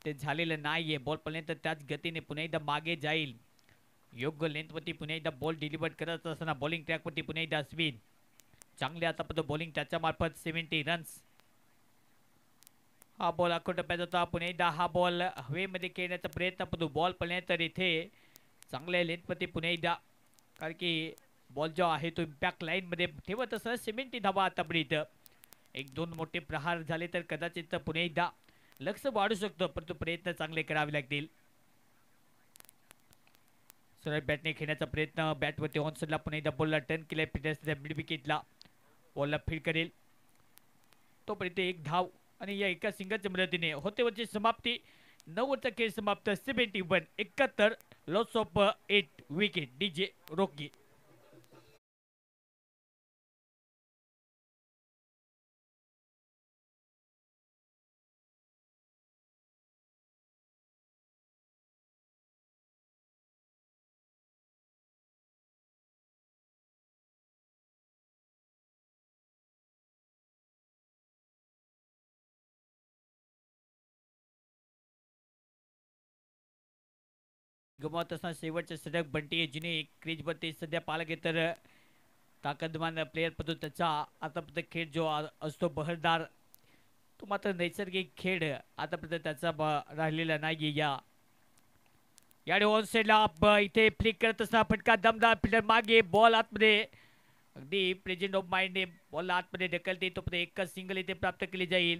ते झालेलं नाहीये. बॉल पर्यंत त्याच गतीने पुणे एकदा मागे जाईल. योग्य लेंथवरती पुणे एकदा बॉल डिलिव्हर करत असताना बॉलिंग ट्रॅकवरती पुणे एकदा स्पिन चांगले आतापर्यंत बॉलिंग त्याच्या मार्फत 70 रन्स. हा बॉल आखूड टप्प्याचा होता. पुणे एकदा हा बॉल हवेमध्ये खेळण्याचा प्रयत्न पडतो बॉल पर्यंत तर इथे चांगल्या लेंथवरती पुणे एकदा कारण की बॉल जो आहे तो इम्पॅक्ट लाईनमध्ये ठेवत असताना 70 धावा आतापर्यंत. एक दोन मोठे प्रहार झाले तर कदाचित पुणे एकदा लक्ष वाढू शकतो परंतु प्रयत्न चांगले करावे लागतील. सरळ बॅटने खेळण्याचा प्रयत्न बॅटवरती ऑनसरला पुणे एकदा बॉलला टर्न केलाय फिटनेसच्या मिड विकेटला बॉलला फील्ड करेल तोपर्यंत एक धाव आणि या एका सिंगलच्या मदतीने होते वरची समाप्ती. 9 ओव्हरचा खेळ समाप्त 71 71 loss of 8 wicket. DJ Rocky. गमावत असताना शेवटच्या षटक बंटी जिने क्रीजवरती सध्या पाहायला गेलं तर ताकदवान प्लेयर पद्धत त्याचा आतापर्यंत खेळ जो असतो बहरदार तो मात्र नैसर्गिक खेळ आतापर्यंत त्याचा राहिलेला नाही. याने ऑन साईडला इथे फ्लिक करत असताना फटका दमदार फिल्डर मागे बॉल आतमध्ये अगदी प्रेझेंट ऑफ माइंडने बॉल आतमध्ये ढकलते तोपर्यंत एकच सिंगल इथे प्राप्त केली जाईल.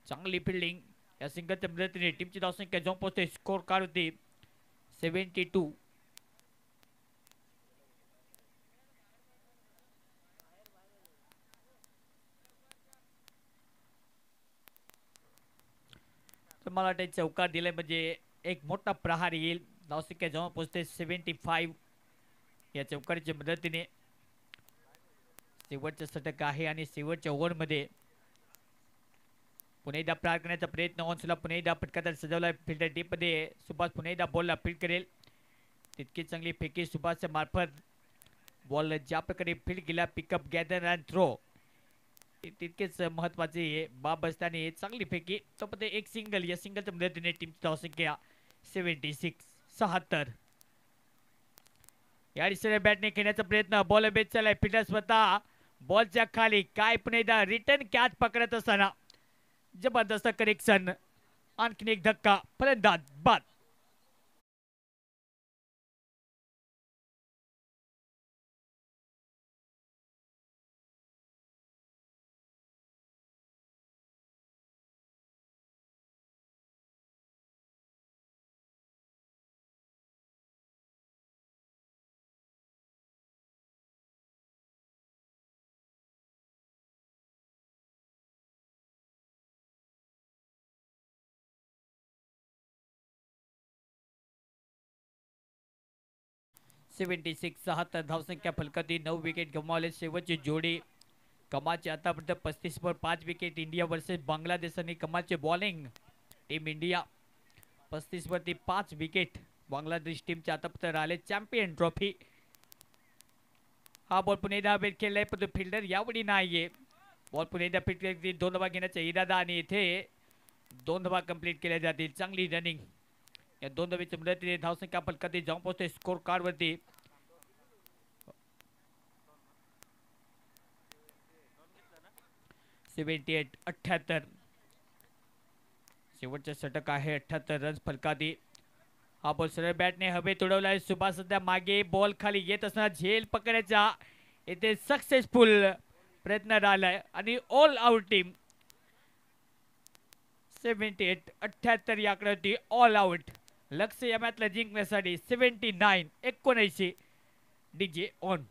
चांगली फिल्डिंग या सिंगलच्या मदतीने टीमची धावसंख्या जाऊन पोहोचते स्कोर कार्ड होती 72. तर मला वाटतं चौकार दिलाय म्हणजे एक मोठा प्रहार येईल. धावसंख्या जेव्हा पोहोचते 75 या चौकारीच्या मदतीने. शेवटचं षटक आहे आणि शेवटच्या ओव्हरमध्ये पुणे एकदा प्रहार करण्याचा प्रयत्न ऑनसला पुणे एकदा फटका सजवला फिल्डर डीपमध्ये सुभाष पुणे एकदा बॉलला फील्ड करेल तितकी चांगली फेकी सुभाषच्या मार्फत बॉल ज्या प्रकारे फील्ड केला पिकअप गॅदर अँड थ्रो तितकेच महत्वाचे बाब असताना चांगली फेकी तोपर्यंत एक सिंगल या सिंगलच्या मदतीने टीमची धावसंख्या 76 76. या दिशेने बॅटने खेळण्याचा प्रयत्न बॉल बेस चाललाय फिल्डर स्वतः बॉलच्या खाली काय पुन्हा एकदा रिटर्न कॅच पकडत असताना जबरदस्त कनेक्शन आणखीन एक धक्का फलंदाज बाद. सेव्हन्टी सिक्स 76 धावसंख्या फलकाती 9 विकेट गमावले. शेवटची जोडी कमालचे आतापर्यंत 35 विकेट. इंडिया वर्सेस बांगलादेश आणि कमालचे बॉलिंग टीम इंडिया 35 वरती 5 विकेट. बांगलादेश टीमचे आतापर्यंत राहिले चॅम्पियन ट्रॉफी. हा बॉल पुणे एकदा बेट खेळलाय पण फिल्डर यावेळी नाहीये. बॉल पुणे एकदा फिट 2 धावा घेण्याचा इरादा आणि इथे 2 धावा कंप्लीट केल्या जातील. चांगली रनिंग या 2 धावेच्या मदतीने धावसंख्या फलकाती जाऊन पोहोचते स्कोर कार्ड वरती 78 78. शेवटचं षटक आहे 78 रन्स फलकाती. हा बॉल सरळ बॅटने हवेत उडवलाय. सुभाष सध्या मागे बॉल खाली येत असताना झेल पकडायचा इथे सक्सेसफुल प्रयत्न राहिलाय आणि ऑल आउट टीम 78 78 या आकड्यावरती ऑल आउट. लक्ष या मॅचला जिंकण्यासाठी 79 79 डीजे ऑन.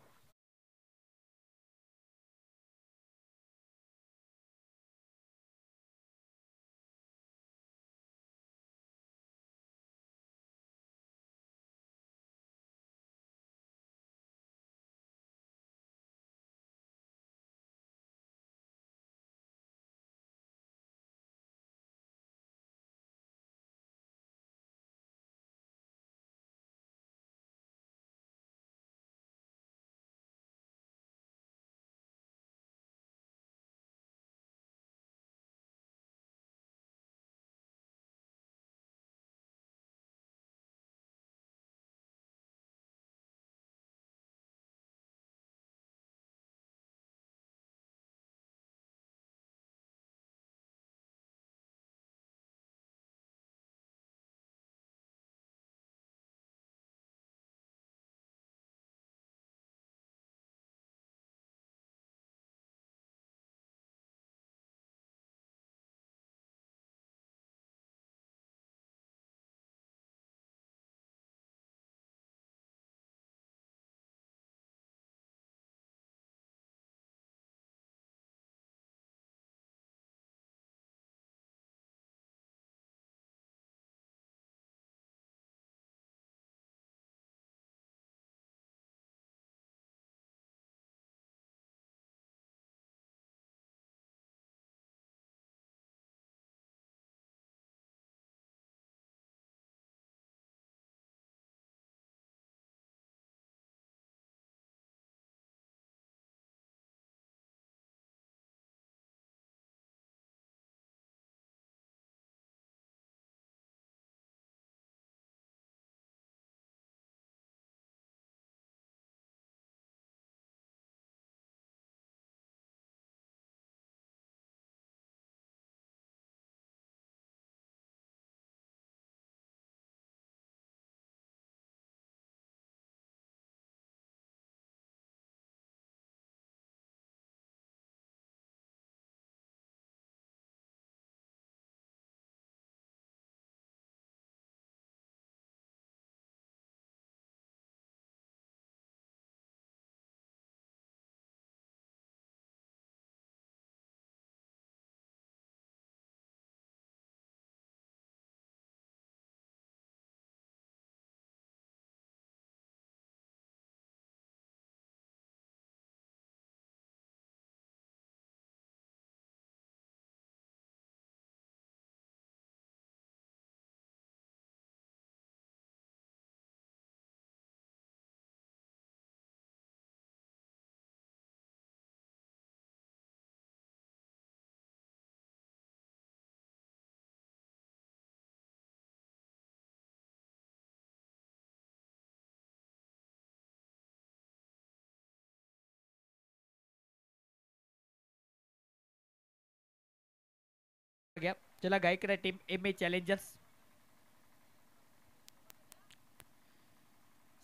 चला Gaikwad team M A challengers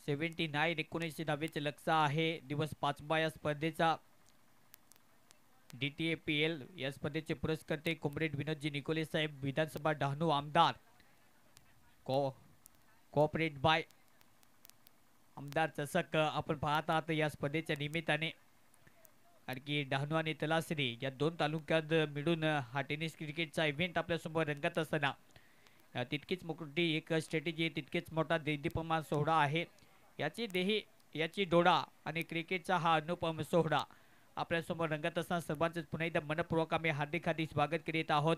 79 1990 लक्ष आहे दिवस 5 या स्पर्धेचा DTAPL या स्पर्धेचे पुरस्कर्ते कॉम्रेड विनोदजी निकोले साहेब विधानसभा डहाणू आमदार कोऑपरेट बाय आमदार चषक आपण पाहत आहात या स्पर्धेच्या निमित्ताने आणखी डहाणू आणि तलासरी या दोन तालुक्यात मिळून हा टेनिस क्रिकेटचा इव्हेंट आपल्यासमोर रंगत असताना तितकीच मोठी एक स्ट्रॅटेजी तितकेच मोठा देदीप्यमान सोहळा आहे याची डोळा आणि क्रिकेटचा हा अनुपम सोहळा आपल्यासमोर रंगत असताना सर्वांचंच पुन्हा एकदा मनपूर्वक आम्ही हार्दिक स्वागत करीत आहोत।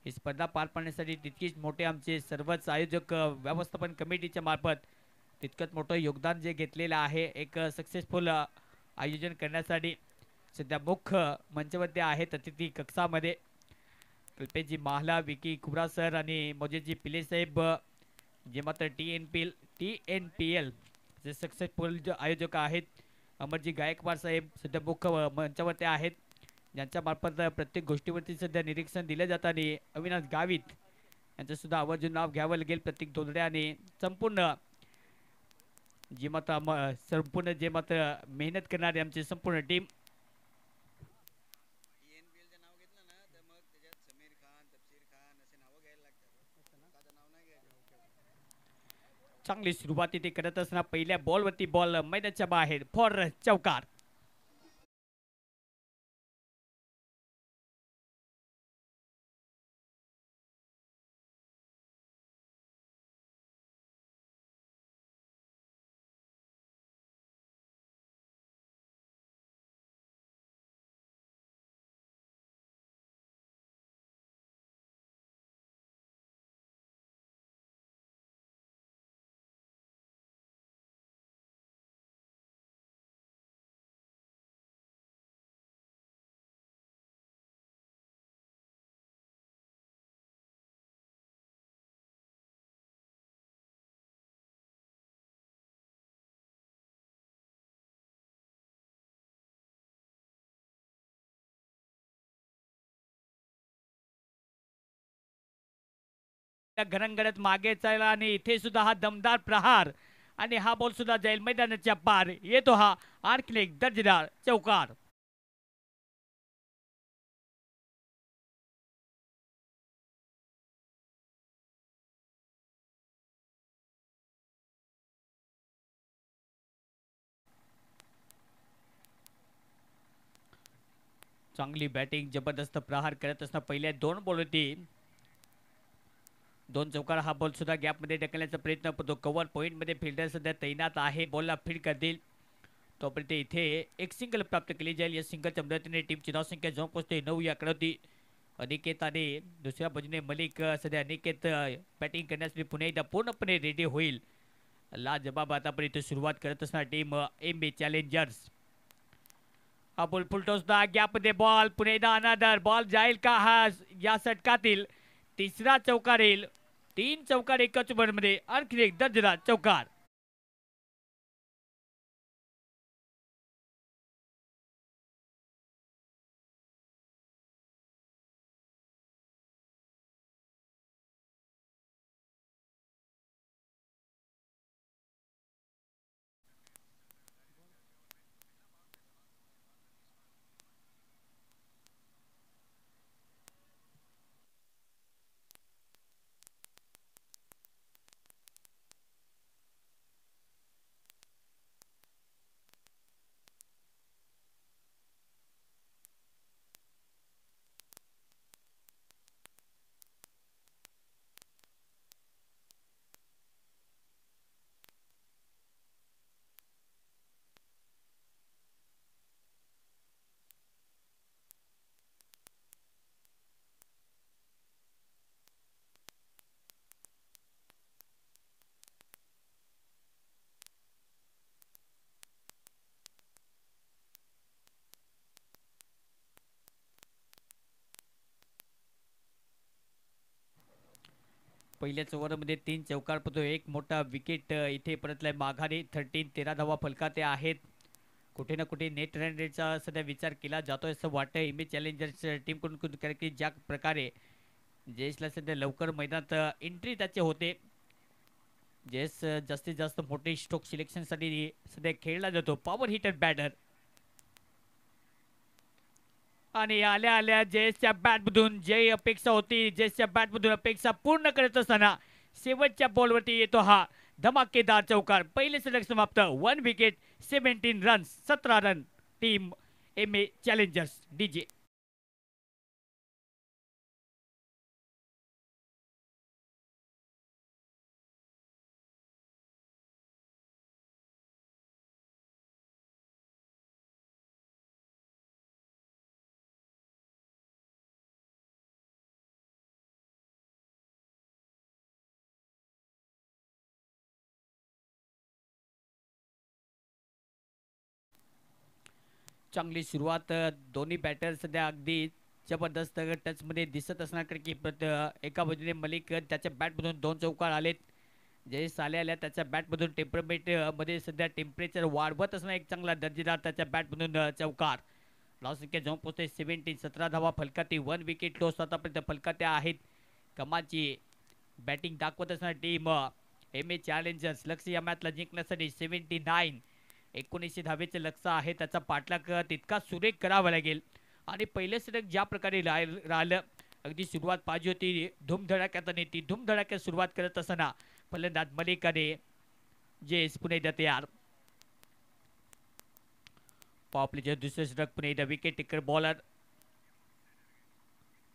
ही स्पर्धा पार पाडण्यासाठी तितकीच मोठे आमचे सर्वच आयोजक व्यवस्थापन कमिटीच्या मार्फत तितकंच मोठं योगदान जे घेतलेलं आहे एक सक्सेसफुल आयोजन करण्यासाठी सध्या मुख्य मंचवरती आहेत अतिथी कक्षामध्ये कल्पेशजी माहला विकी कुबरा सर आणि मोजेजी पिले साहेब जे मात्र TNPL जे सक्सेसफुल आयोजक आहेत अमरजी गायकवाड साहेब सध्या मुख्य मंचावरती आहेत ज्यांच्या मार्फत प्रत्येक गोष्टीवरती सध्या निरीक्षण दिले जात आणि अविनाश गावित यांचं सुद्धा आवर्जून नाव घ्यावं लागेल प्रत्येक धोरड्याने संपूर्ण जे मात्र मेहनत करणारे आमची संपूर्ण टीम चांगली सुरुवात इथे करत असताना पहिल्या बॉलवरती बॉल मैदानाच्या बाहेर फॉर चौकार घरंगडत मागे चालला आणि इथे सुद्धा हा दमदार प्रहार आणि हा बॉल सुद्धा जाईल मैदानाच्या पार येतो हा आणखी एक दर्जेदार चौकार चांगली बॅटिंग जबरदस्त प्रहार करत असताना पहिल्या दोन बॉल होती दोन चौकार हा बॉल सुद्धा गॅपमध्ये ढकलण्याचा प्रयत्न करतो कव्हर पॉईंटमध्ये फिल्डर सध्या तैनात आहे बॉलला फीड करतील तोपर्यंत इथे एक सिंगल प्राप्त केली जाईल या सिंगलच्या मदतीने टीमची धावसंख्या जाऊन पोहोचते 9 या आकड्यावरती अनिकेत आणि दुसऱ्या बाजूने मलिक सध्या अनिकेत बॅटिंग करण्यासाठी पुन्हा एकदा पूर्णपणे रेडी होईल लाजबाब आतापर्यंत सुरुवात करत असणार टीम MA चॅलेंजर्स हा बॉल फुलटॉस गॅपमध्ये बॉल पुन्हा एकदा अनादर बॉल जाईल का हा या षटकातील तिसरा चौकार येईल 3 चौकार एकाच ओव्हरमध्ये आणखी एक दर्जेदार चौकार पहिल्याच ओव्हरमध्ये 3 चौकार पडतो एक मोठा विकेट इथे परतलाय माघारी 13 धावा फलकाते आहेत कुठे ना कुठे नेट रन रेटचा सध्या विचार केला जातोय असं वाटतं MA चॅलेंजर्स टीमकडून कारण की ज्या प्रकारे जयेशला सध्या लवकर मैदानात एंट्री त्याचे होते. जयेश जास्तीत जास्त मोठे स्ट्रोक सिलेक्शनसाठी सध्या खेळला जातो. पॉवर हिटर बॅटर आणि आल्या आल्या जयेशच्या बॅटमधून जे अपेक्षा होती, जयेशच्या बॅटमधून अपेक्षा पूर्ण करत असताना शेवटच्या बॉलवरती येतो हा धमाकेदार चौकार. पहिले षटक समाप्त. 1 wicket 17 runs, 17 run. Team M A challengers DJ. चांगली सुरुवात. दोन्ही बॅटर सध्या अगदी जबरदस्त टचमध्ये दिसत असणार, कारण की एका बाजूने मलिक त्याच्या बॅटमधून 2 चौकार आलेत. जयेश आल्या आल्या त्याच्या बॅटमधून टेम्परमेंट मध्ये सध्या टेम्परेचर वाढवत असणार एक चांगला दर्जेदार त्याच्या बॅटमधून चौकार. लॉस संख्या जाऊन पोहोचते 17. 17 धावा फलकाती. 1 विकेट लॉस आतापर्यंत फलकात्या आहेत. कमालची बॅटिंग दाखवत असणार टीम एम ए चॅलेंजर्स. लक्ष या मॅचला जिंकण्यासाठी 79 1900 धावेचे लक्ष आहे. त्याचा पाठलाग तितका सुरेख करावा लागेल. आणि पहिले षटक ज्या प्रकारे राहिलं, अगदी सुरुवात पाहिजे होती धूमधडाक्यात, आणि ती धूमधडाक्यात सुरुवात करत असताना फलंदाज मलिक आणि जयेश पुन्हा एकदा तयार. पॉपलीचे दुसरे षटक पुन्हा एकदा विकेट टेकर बॉलर.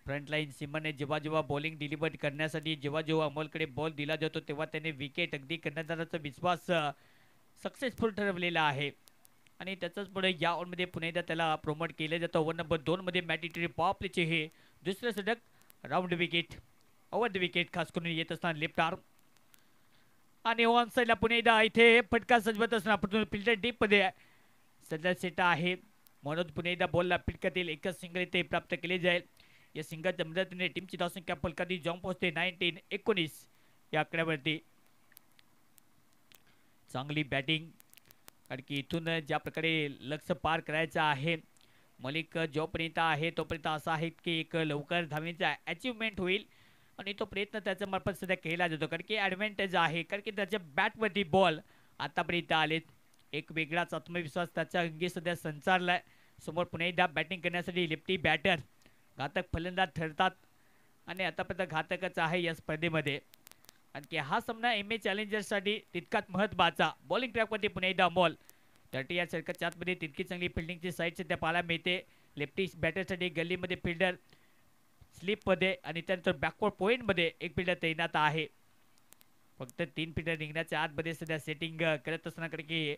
फ्रंटलाईन सिमनने जेव्हा जेव्हा बॉलिंग डिलिव्हर करण्यासाठी जेव्हा जेव्हा अमोलकडे बॉल दिला जातो तेव्हा त्याने विकेट अगदी कर्णधाराचा विश्वास सक्सेसफुल ठरवलेला आहे. आणि त्याच्याच पुढे या ओव्हरमध्ये पुन्हा एकदा त्याला प्रोमोट केलं जातं. ओव्हर नंबर 2 मध्ये मॅटिटरी पॉपलीचे हे दुसरे षटक round wicket, over the wicket खास करून येत असताना लेफ्ट आर्म. आणि ऑन साईडला पुन्हा एकदा इथे फटका सजवत असताना फिल्डर डीप मध्ये सध्या सेट आहे. म्हणून पुन्हा एकदा बॉलला फिटकातील एकच सिंगल इथे प्राप्त केले जाईल. या सिंगलच्या मदतीने टीमची धावसंख्या फलकाती जाऊन पोहोचते 19-19 या आकड्यावरती. चांगली बॅटिंग, कारण की इथून ज्या प्रकारे लक्ष पार करायचं आहे मलिक जोपर्यंत आहे तोपर्यंत असं आहे की एक लवकर धावेचा अचिव्हमेंट होईल, आणि तो प्रयत्न त्याच्या मार्फत सध्या केला जातो. कारण की ॲडव्हान्टेज आहे, कारण की त्याच्या बॅटवरती बॉल आतापर्यंत आलेत. एक वेगळाच आत्मविश्वास त्याच्या अंगी सध्या संचारलाय. समोर पुन्हा एकदा बॅटिंग करण्यासाठी लेफ्टी बॅटर घातक फलंदाज ठरतात, आणि आतापर्यंत घातकच आहे या स्पर्धेमध्ये. आणखी हा सामना एम ए चॅलेंजर्ससाठी तितकाच महत्त्वाचा. बॉलिंग ट्रॅकवरती पुन्हा एकदा बॉल 30 या सर्कलच्या आतमध्ये तितकी चांगली फिल्डिंगची साईड सध्या पाहायला मिळते. लेफ्टी बॅटरसाठी गल्लीमध्ये फिल्डर स्लिपमध्ये आणि त्यानंतर बॅकवर्ड पॉईंटमध्ये एक फिल्डर तैनात आहे. फक्त 3 फिल्डर निघण्याच्या आतमध्ये सध्या सेटिंग करत असताना, कारण की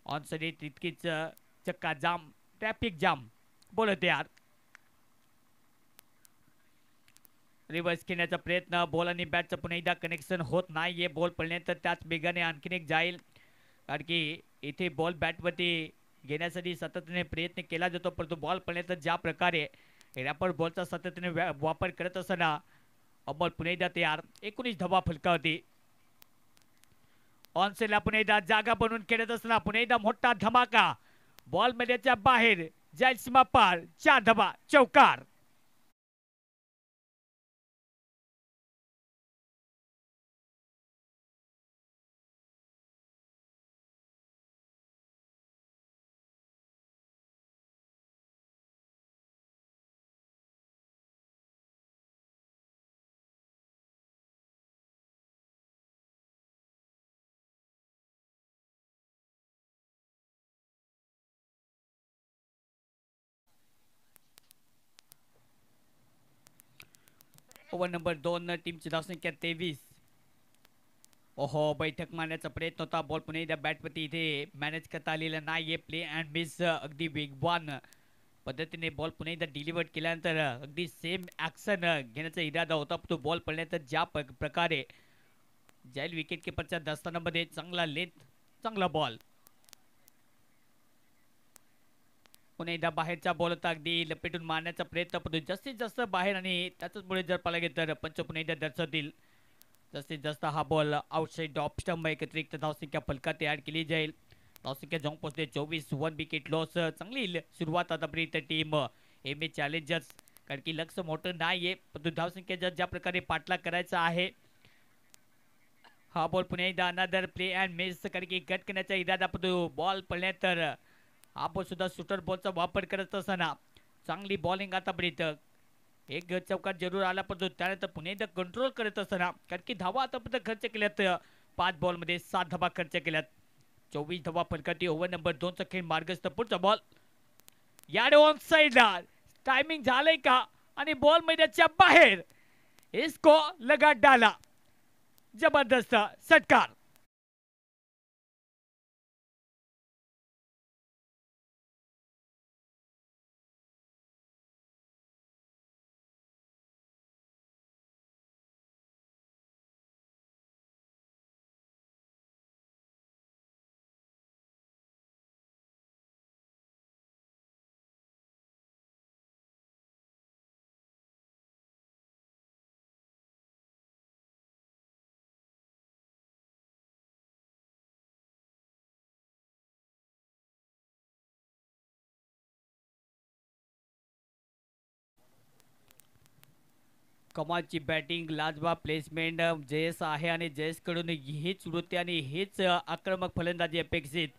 ऑन साईड तितकीच चक्का जाम, ट्रॅफिक जाम बोलत यार. रिव्हर्स खेळण्याचा प्रयत्न, बॉल आणि बॅटचं पुन्हा एकदा कनेक्शन होत नाहीये. बॉल पडल्यानंतर त्याच वेगाने आणखीन एक जाईल, कारण की इथे बॉल बॅटवरती घेण्यासाठी सातत्याने प्रयत्न केला जातो, परंतु बॉल पडल्यानंतर ज्या प्रकारे रॅपर बॉलचा सातत्याने वापर करत असताना अमोल पुन्हा एकदा तयार. 19 धावा फलकावती. ऑन सेलला पुन्हा एकदा जागा बनवून खेळत असताना पुन्हा एकदा मोठा धमाका. बॉल मध्येच्या बाहेर जाईल सीमा पार. 4 धावा, चौकार. ओव्हर नंबर 2 टीमची धावसंख्या 23. ओहो, बैठक मारण्याचा प्रयत्न होता. बॉल पुन्हा एकदा बॅटवरती इथे मॅनेज करता आलेला नाहीये. प्ले अँड मिस अगदी वेगवान पद्धतीने बॉल पुन्हा एकदा डिलिव्हर केल्यानंतर अगदी सेम ॲक्शन घेण्याचा इरादा होता. तो बॉल पडल्यानंतर ज्या प्रकारे जाईल विकेट किपरच्या दस्तानामध्ये चांगला लेंथ, चांगला बॉल. पुन्हा एकदा बाहेरचा बॉल होता, अगदी लपेटून मारण्याचा प्रयत्न पडतो जास्तीत जास्त बाहेर, आणि त्याचमुळे जर पाहिला गेलं तर पंच पुन्हा एकदा दर्शवतील जास्तीत जास्त हा बॉल आउटसाइड ऑफ स्टंप एकत्रित धावसंख्या फलकात तयार केली जाईल. धावसंख्या जाऊन पोहोचते 24. 1 विकेट लॉस. चांगली सुरुवात आतापर्यंत टीम एम ए चॅलेंजर्स कारण की लक्ष मोठं नाहीये, परंतु धावसंख्येचा ज्या प्रकारे पाठलाग करायचा आहे. हा बॉल पुन्हा एकदा अनादर प्ले अँड मिस, कारण की कट करण्याचा इरादा, परंतु बॉल पडल्यानंतर हा बॉल सुद्धा शूटर बॉलचा वापर करत असताना चांगली बॉलिंग आतापर्यंत एक चौकात जरूर आला, परंतु त्यानंतर पुन्हा एकदा कंट्रोल करत असताना, कारण की धावा आतापर्यंत खर्च केल्यात 5 बॉलमध्ये 7 धावा खर्च केल्यात. 24 धावा फलकाती ओव्हर नंबर 2 चा खेळ मार्गस्थ. पुढचा बॉल याड ऑन साइडला, टायमिंग झालंय का आणि बॉल मैदानाच्या बाहेर. इसको लगा डाला, जबरदस्त षटकार. कमालची बॅटिंग, लाजवाब प्लेसमेंट जयेश आहे आणि जयेशकडून हीच वृत्ती आणि हीच आक्रमक फलंदाजी अपेक्षित.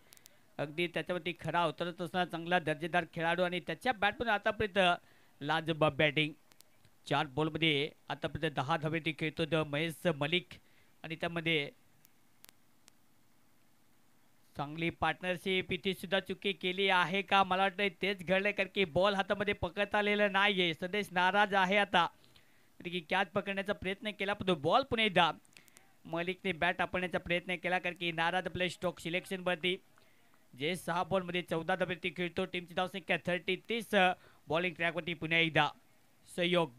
अगदी त्याच्यावरती खरा उतरत असणारा चांगला दर्जेदार खेळाडू आणि त्याच्या बॅटमधून आतापर्यंत लाजवाब बॅटिंग. 4 बॉलमध्ये आतापर्यंत 10 धावे ती खेळतो महेश मलिक आणि त्यामध्ये चांगली पार्टनरशिप इथे सुद्धा चुकी केली आहे का, मला वाटतं तेच घडलंय, कारण की बॉल हातामध्ये पकडता आलेला नाहीये. संदेश नाराज आहे आता, की कॅच पकडण्याचा प्रयत्न केला, पण तो बॉल पुन्हा एकदा मलिकने बॅट आपण्याचा प्रयत्न केला, कारण की नाराज आपल्या स्ट्रोक सिलेक्शन वरती. जे 6 बॉलमध्ये 14 धावेवरती खेळतो. टीमची धावसंख्या 30 बॉलिंग ट्रॅकवरती पुन्हा एकदा सहयोग.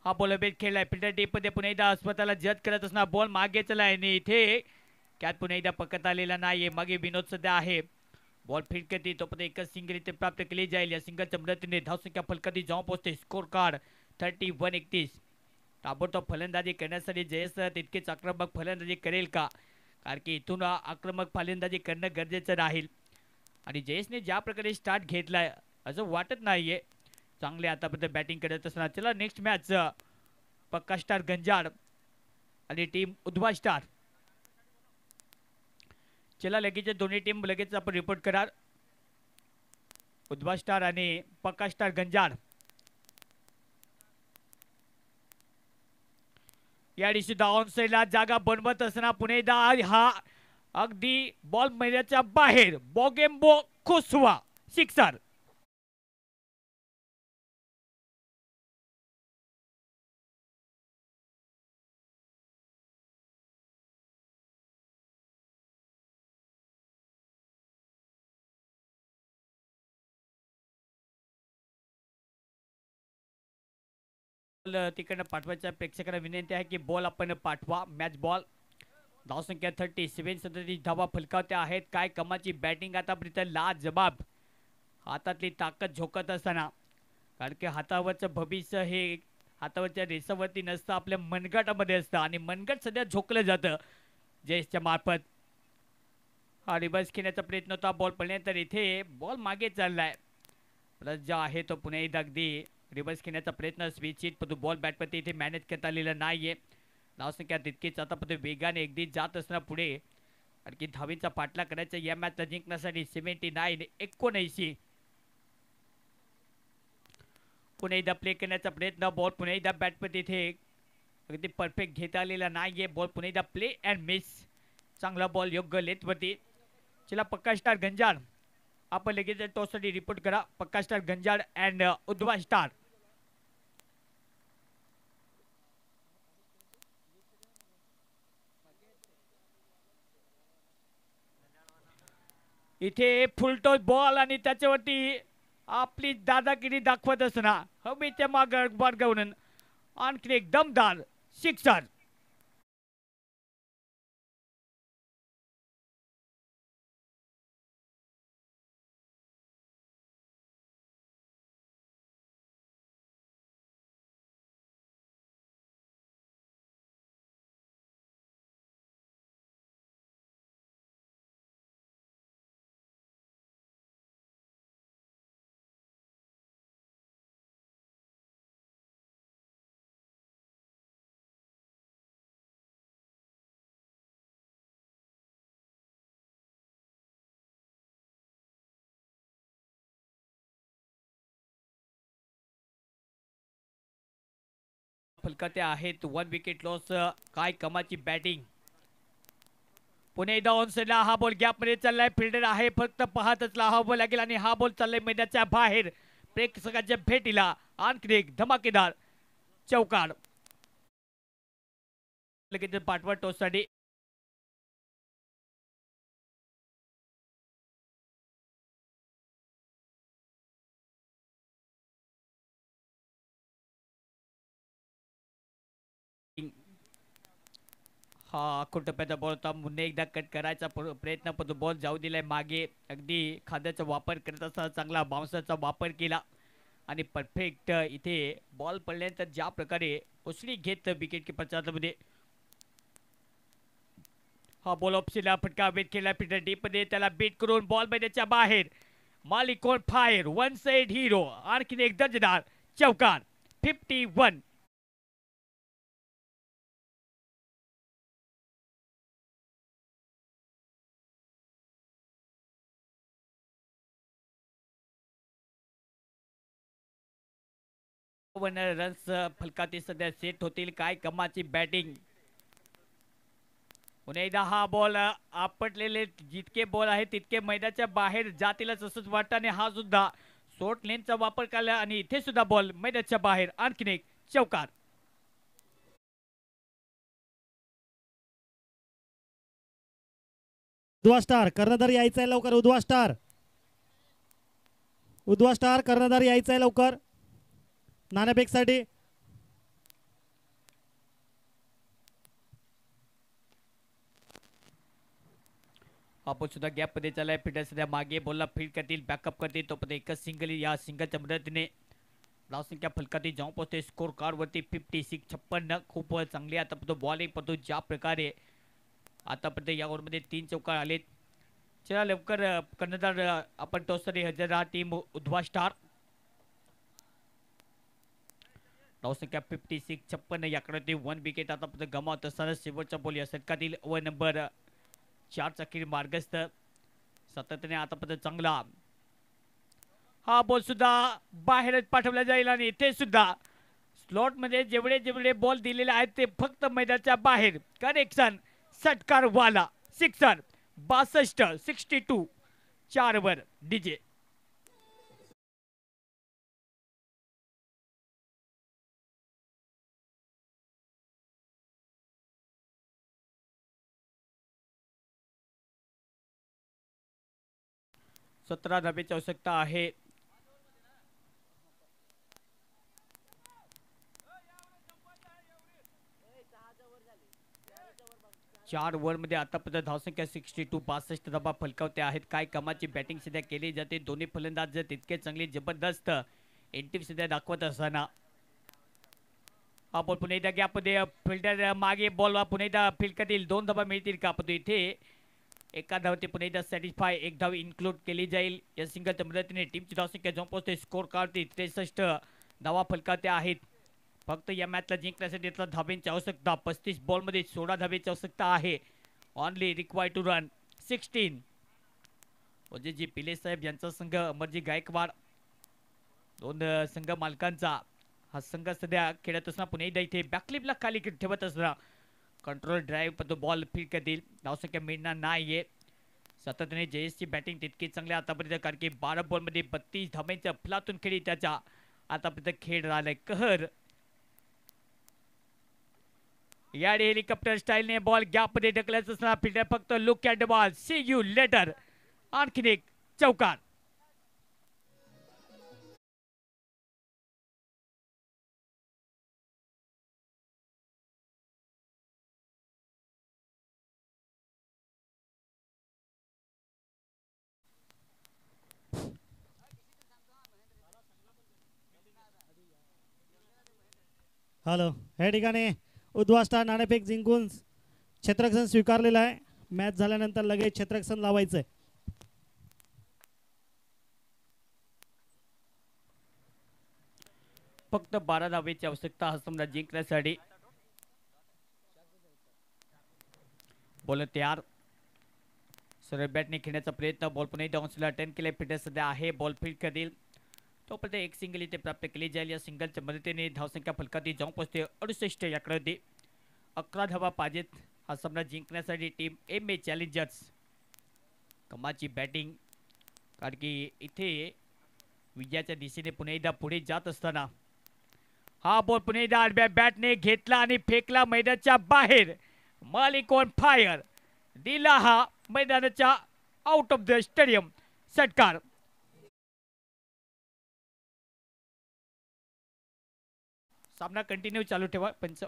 हा बॉल बेट खेळलाय फिल्डर डीप मध्ये, पुन्हा एकदा स्वतःला जज करत असणार बॉल मागे चलाय आणि इथे कॅच पुन्हा एकदा पकडता आलेला नाहीये. मागे विनोद सध्या आहे, बॉल फील्ड करते तोपर्यंत एकच सिंगल इथे प्राप्त केली जाईल. या सिंगलच्या मदतीने धावसंख्या फलकाती जाऊन पोहोचते. Score card 31-31. ताबडतोब फलंदाजी करण्यासाठी जयेश तितकेच आक्रमक फलंदाजी करेल का, कारण की इथून आक्रमक फलंदाजी करणं गरजेचं राहील आणि जयेशने ज्या प्रकारे स्टार्ट घेतलाय असं वाटत नाहीये चांगले आतापर्यंत बॅटिंग करत असताना. चला नेक्स्ट मॅच पक्का स्टार गंजाड आणि टीम उद्वा स्टार. चला लगेच दोन्ही टीम लगेच आपण रिपोर्ट करा. उद्वा स्टार आणि पक्का स्टार गंजाड या दिवशी डाऊन साईडला जागा बनवत असताना पुन्हा एकदा हा अगदी बॉल मैदानाच्या बाहेर बोगेम्बो कुसवा सिक्सर. तिकडनं पाठवायच्या प्रेक्षकांना विनंती आहे की बॉल आपण पाठवा. Match ball. धावसंख्या 37 37 धावा फलकावत्या आहेत. काय कमाची बॅटिंग आतापर्यंत लाजबाब. हातातली ताकद झोकत असताना, कारण की हातावरचं भविष्य हे हातावरच्या रेसावरती नसतं, आपल्या मनगटामध्ये असतं आणि मनगट सध्या झोकलं जातं जयेशच्या मार्फत. हा रिव्हर्स खेळण्याचा प्रयत्न होता, बॉल पडल्यानंतर इथे बॉल मागे चाललाय. प्लस जो आहे तो पुन्हा एकदा अगदी रिव्हर्स खेळण्याचा प्रयत्न स्विच हिट, पण बॉल बॅटवरती इथे मॅनेज करता आलेला नाहीये. धावसंख्या तितकीच आतापर्यंत वेगाने अगदी जात असताना पुढे, आणखी धावीचा पाठला करायचा या मॅचला जिंकण्यासाठी. 79-79. पुन्हा एकदा प्ले करण्याचा प्रयत्न, बॉल पुन्हा एकदा बॅटवर इथे अगदी परफेक्ट घेता आलेला नाहीये. बॉल पुन्हा एकदा प्ले अँड मिस. चांगला बॉल योग्य लेथवरती. चला पक्का स्टार गंजाड आपण लगेच टॉससाठी रिपोर्ट करा. पक्का स्टार गंजाड अँड उद्वा स्टार. इथे फुलटॉस बॉल आणि त्याच्यावरती आपली दादागिरी दाखवत असणार हवेच्या माग घेऊन आणखी एक दमदार सिक्सर. फलकाते आहेत 1 विकेट लॉस. काय कमाची बॅटिंग. पुणे एकदा ऑन साइडला हा बॉल गॅपमध्ये चाललाय. फिल्डर आहे फक्त पाहतच हा बॉल लागेल आणि हा बॉल चाललाय मैदानाच्या बाहेर प्रेक्षकांच्या भेटीला. आणखी एक धमाकेदार चौकार लगेच पाठवा टॉससाठी. हा टप्प्याचा बॉल होता. पुन्हा एकदा कट करायचा प्रयत्न पण बॉल जाऊ दिलाय मागे. अगदी खाद्याचा वापर करत असताना चांगला बाउन्सरचा वापर केला आणि परफेक्ट इथे बॉल पडल्यानंतर ज्या प्रकारे उसळी घेत विकेट किपरच्या हातामध्ये. हा बॉल ऑप्शनला फटका वेट केला पीटर डीप मध्ये. त्याला बीट करून बॉल मैदानाच्या बाहेर. मालिक on fire. One side hero. आणखी एक दर्जेदार चौकार. 51. रन्स फलकाती सध्या सेट होतील. काय कमाची बॅटिंग. पुन्हा एकदा हा बॉल आपटलेले जितके बॉल आहेत तितके मैदानाच्या बाहेर जातीलच असंच वाटतं आणि हा सुद्धा शॉर्ट लेनचा वापर केला आणि इथे सुद्धा बॉल मैदानाच्या बाहेर. आणखीन एक चौकार. उद्वा स्टार कर्णधार यायचा आहे लवकर. उद्वा स्टार. उद्वा स्टार कर्णधार यायचा आहे लवकर नाणेफेकसाठी. आपण सुद्धा गॅप मध्ये चाललाय. फिल्डर सध्या मागे बॉलला फील्ड करतील बॅकअप करतील. तो पण एकच सिंगल. या सिंगलच्या मदतीने धावसंख्या फलकाती जाऊन पोहोचते स्कोर कार्ड वरती 56. 56 खूप चांगली. आतापर्यंत बॉलिंग पडतो ज्या प्रकारे आतापर्यंत या ओव्हरमध्ये 3 चौकार आलेत. चला लवकर कर्णधार आपण टॉससाठी हजर राहा टीम उद्वा स्टार. धावसंख्या 56. 56 याकडे 1 विकेट आतापर्यंत गमावत असताना शेवटचा बॉल या षटकातील ओव्हर नंबर 4 अखेर मार्गस्थ. सातत्याने आतापर्यंत चांगला हा बॉल सुद्धा बाहेरच पाठवला जाईल आणि इथे सुद्धा स्लॉट मध्ये जेवढे जेवढे बॉल दिलेले आहेत ते फक्त मैदानाच्या बाहेर. कनेक्शन षटकार वाला सिक्सर. 62. 62. 4 वर डीजे. सतरा धाब्याची आवश्यकता आहे. चार ओव्हर मध्ये आतापर्यंत धावसंख्या 62. 62 धाबा फलकावते आहेत. काय कमाची बॅटिंग सध्या केली जाते. दोन्ही फलंदाज तितके चांगले जबरदस्त एंट्री सध्या दाखवत असताना हा बॉल पुन्हा एकदा गॅपमध्ये फिल्डर मागे बॉल पुन्हा एकदा फील्ड करतील. 2 धाबा मिळतील का. पण इथे एका धावते पुन्हा एकदा सॅटिस्फाय. एक धाव इन्क्लूड केली जाईल. या सिंगलच्या मदतीने टीमची धावसंख्या जाऊन पोहोचते स्कोर कार्ड 63 धावा फलकावते आहेत. फक्त या मॅचला जिंकण्यासाठी धाब्यांची आवश्यकता. 35 बॉलमध्ये 16 धाब्यांची आवश्यकता आहे. Only required to run 16. G Pillai साहेब यांचा संघ अमरजी गायकवाड. 2 संघ मालकांचा हा संघ सध्या खेळत असताना पुन्हा एकदा इथे बॅकलिपला खाली ठेवत असताना कंट्रोल ड्राईव्ह पण तो बॉल फील्ड करतील. धावसंख्या मिळणार नाहीये. सातत्याने जयेशची बॅटिंग तितकी चांगली आतापर्यंत कारण की 12 बॉलमध्ये 32 धाब्यांच्या फलातून खेळी त्याचा आतापर्यंत खेळ राहिलाय कहर. या हेलिकॉप्टर स्टाईलने बॉल गॅपमध्ये ढकलायचं असताना फिल्डर फक्त look at the ball see you later. आणखीन एक चौकार. हॅलो. या ठिकाणी उद्वा स्टार नाणेफेक जिंकून क्षेत्ररक्षण स्वीकारलेलं आहे. मॅच झाल्यानंतर लगेच क्षेत्ररक्षण लावायचंय. फक्त 12 धावेची आवश्यकता हा सामना जिंकण्यासाठी. बॉलर तयार. सरळ बॅटने खेळण्याचा प्रयत्न. बॉल पुन्हा डाऊन्सला टर्न केले. फिल्डर सध्या आहे बॉल फील्ड करतील. तोपर्यंत एक सिंगल इथे प्राप्त केली जाईल. या सिंगलच्या मदतीने धावसंख्या फलकाती जाऊन पोहोचते 68 या आकड्यावरती. 11 धावा पाहिजेत हा सामना जिंकण्यासाठी. टीम एम ए चॅलेंजर्स कमाची बॅटिंग, कारण की इथे विजयाच्या दिशेने पुन्हा एकदा पुढे जात असताना हा बॉल पुन्हा एकदा आडव्या बॅटने घेतला आणि फेकला मैदानाच्या बाहेर. मालिक ऑन फायर दिला हा मैदानाच्या आउट ऑफ द स्टेडियम षटकार. सामना कंटिन्यू चालू ठेवा पंच.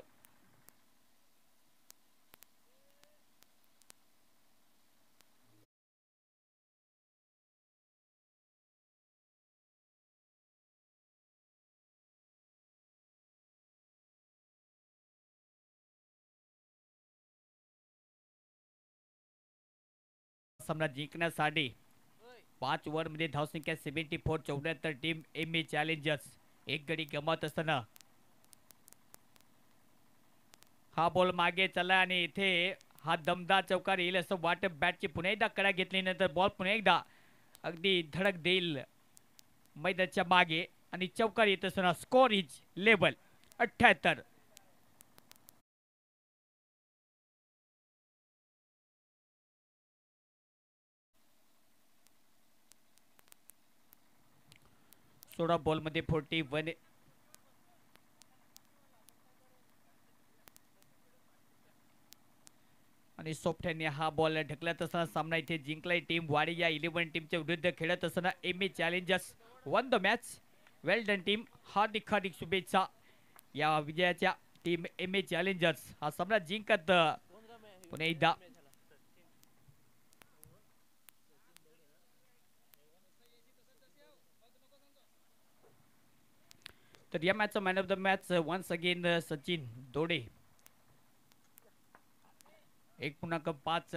सामना जिंकण्यासाठी 5 ओव्हरमध्ये धावसंख्या 74 74. टीम एम ए चॅलेंजर्स एक गडी गमावत असताना हा बॉल मागे चला आणि इथे हा दमदार चौकार येईल असं वाटत बॅटची पुन्हा एकदा कडा घेतल्यानंतर बॉल पुन्हा एकदा अगदी धडक देईल मैदानाच्या मागे आणि चौकार येत असताना स्कोर इज लेवल 78. सोळा बॉलमध्ये 41. आणि सोफ्ट्याने हा बॉल ढकलत असताना सामना इथे जिंकलाय टीम वाडी. या 11 टीमच्या विरुद्ध खेळत असताना M A challengers won the match. Well done team, हार्दिक हार्दिक शुभेच्छा या विजयाच्या. टीम एम ए चॅलेंजर्स हा सामना जिंकत पुन्हा एकदा तर या मॅचचा man of the match once again Sachin Dode. 1.5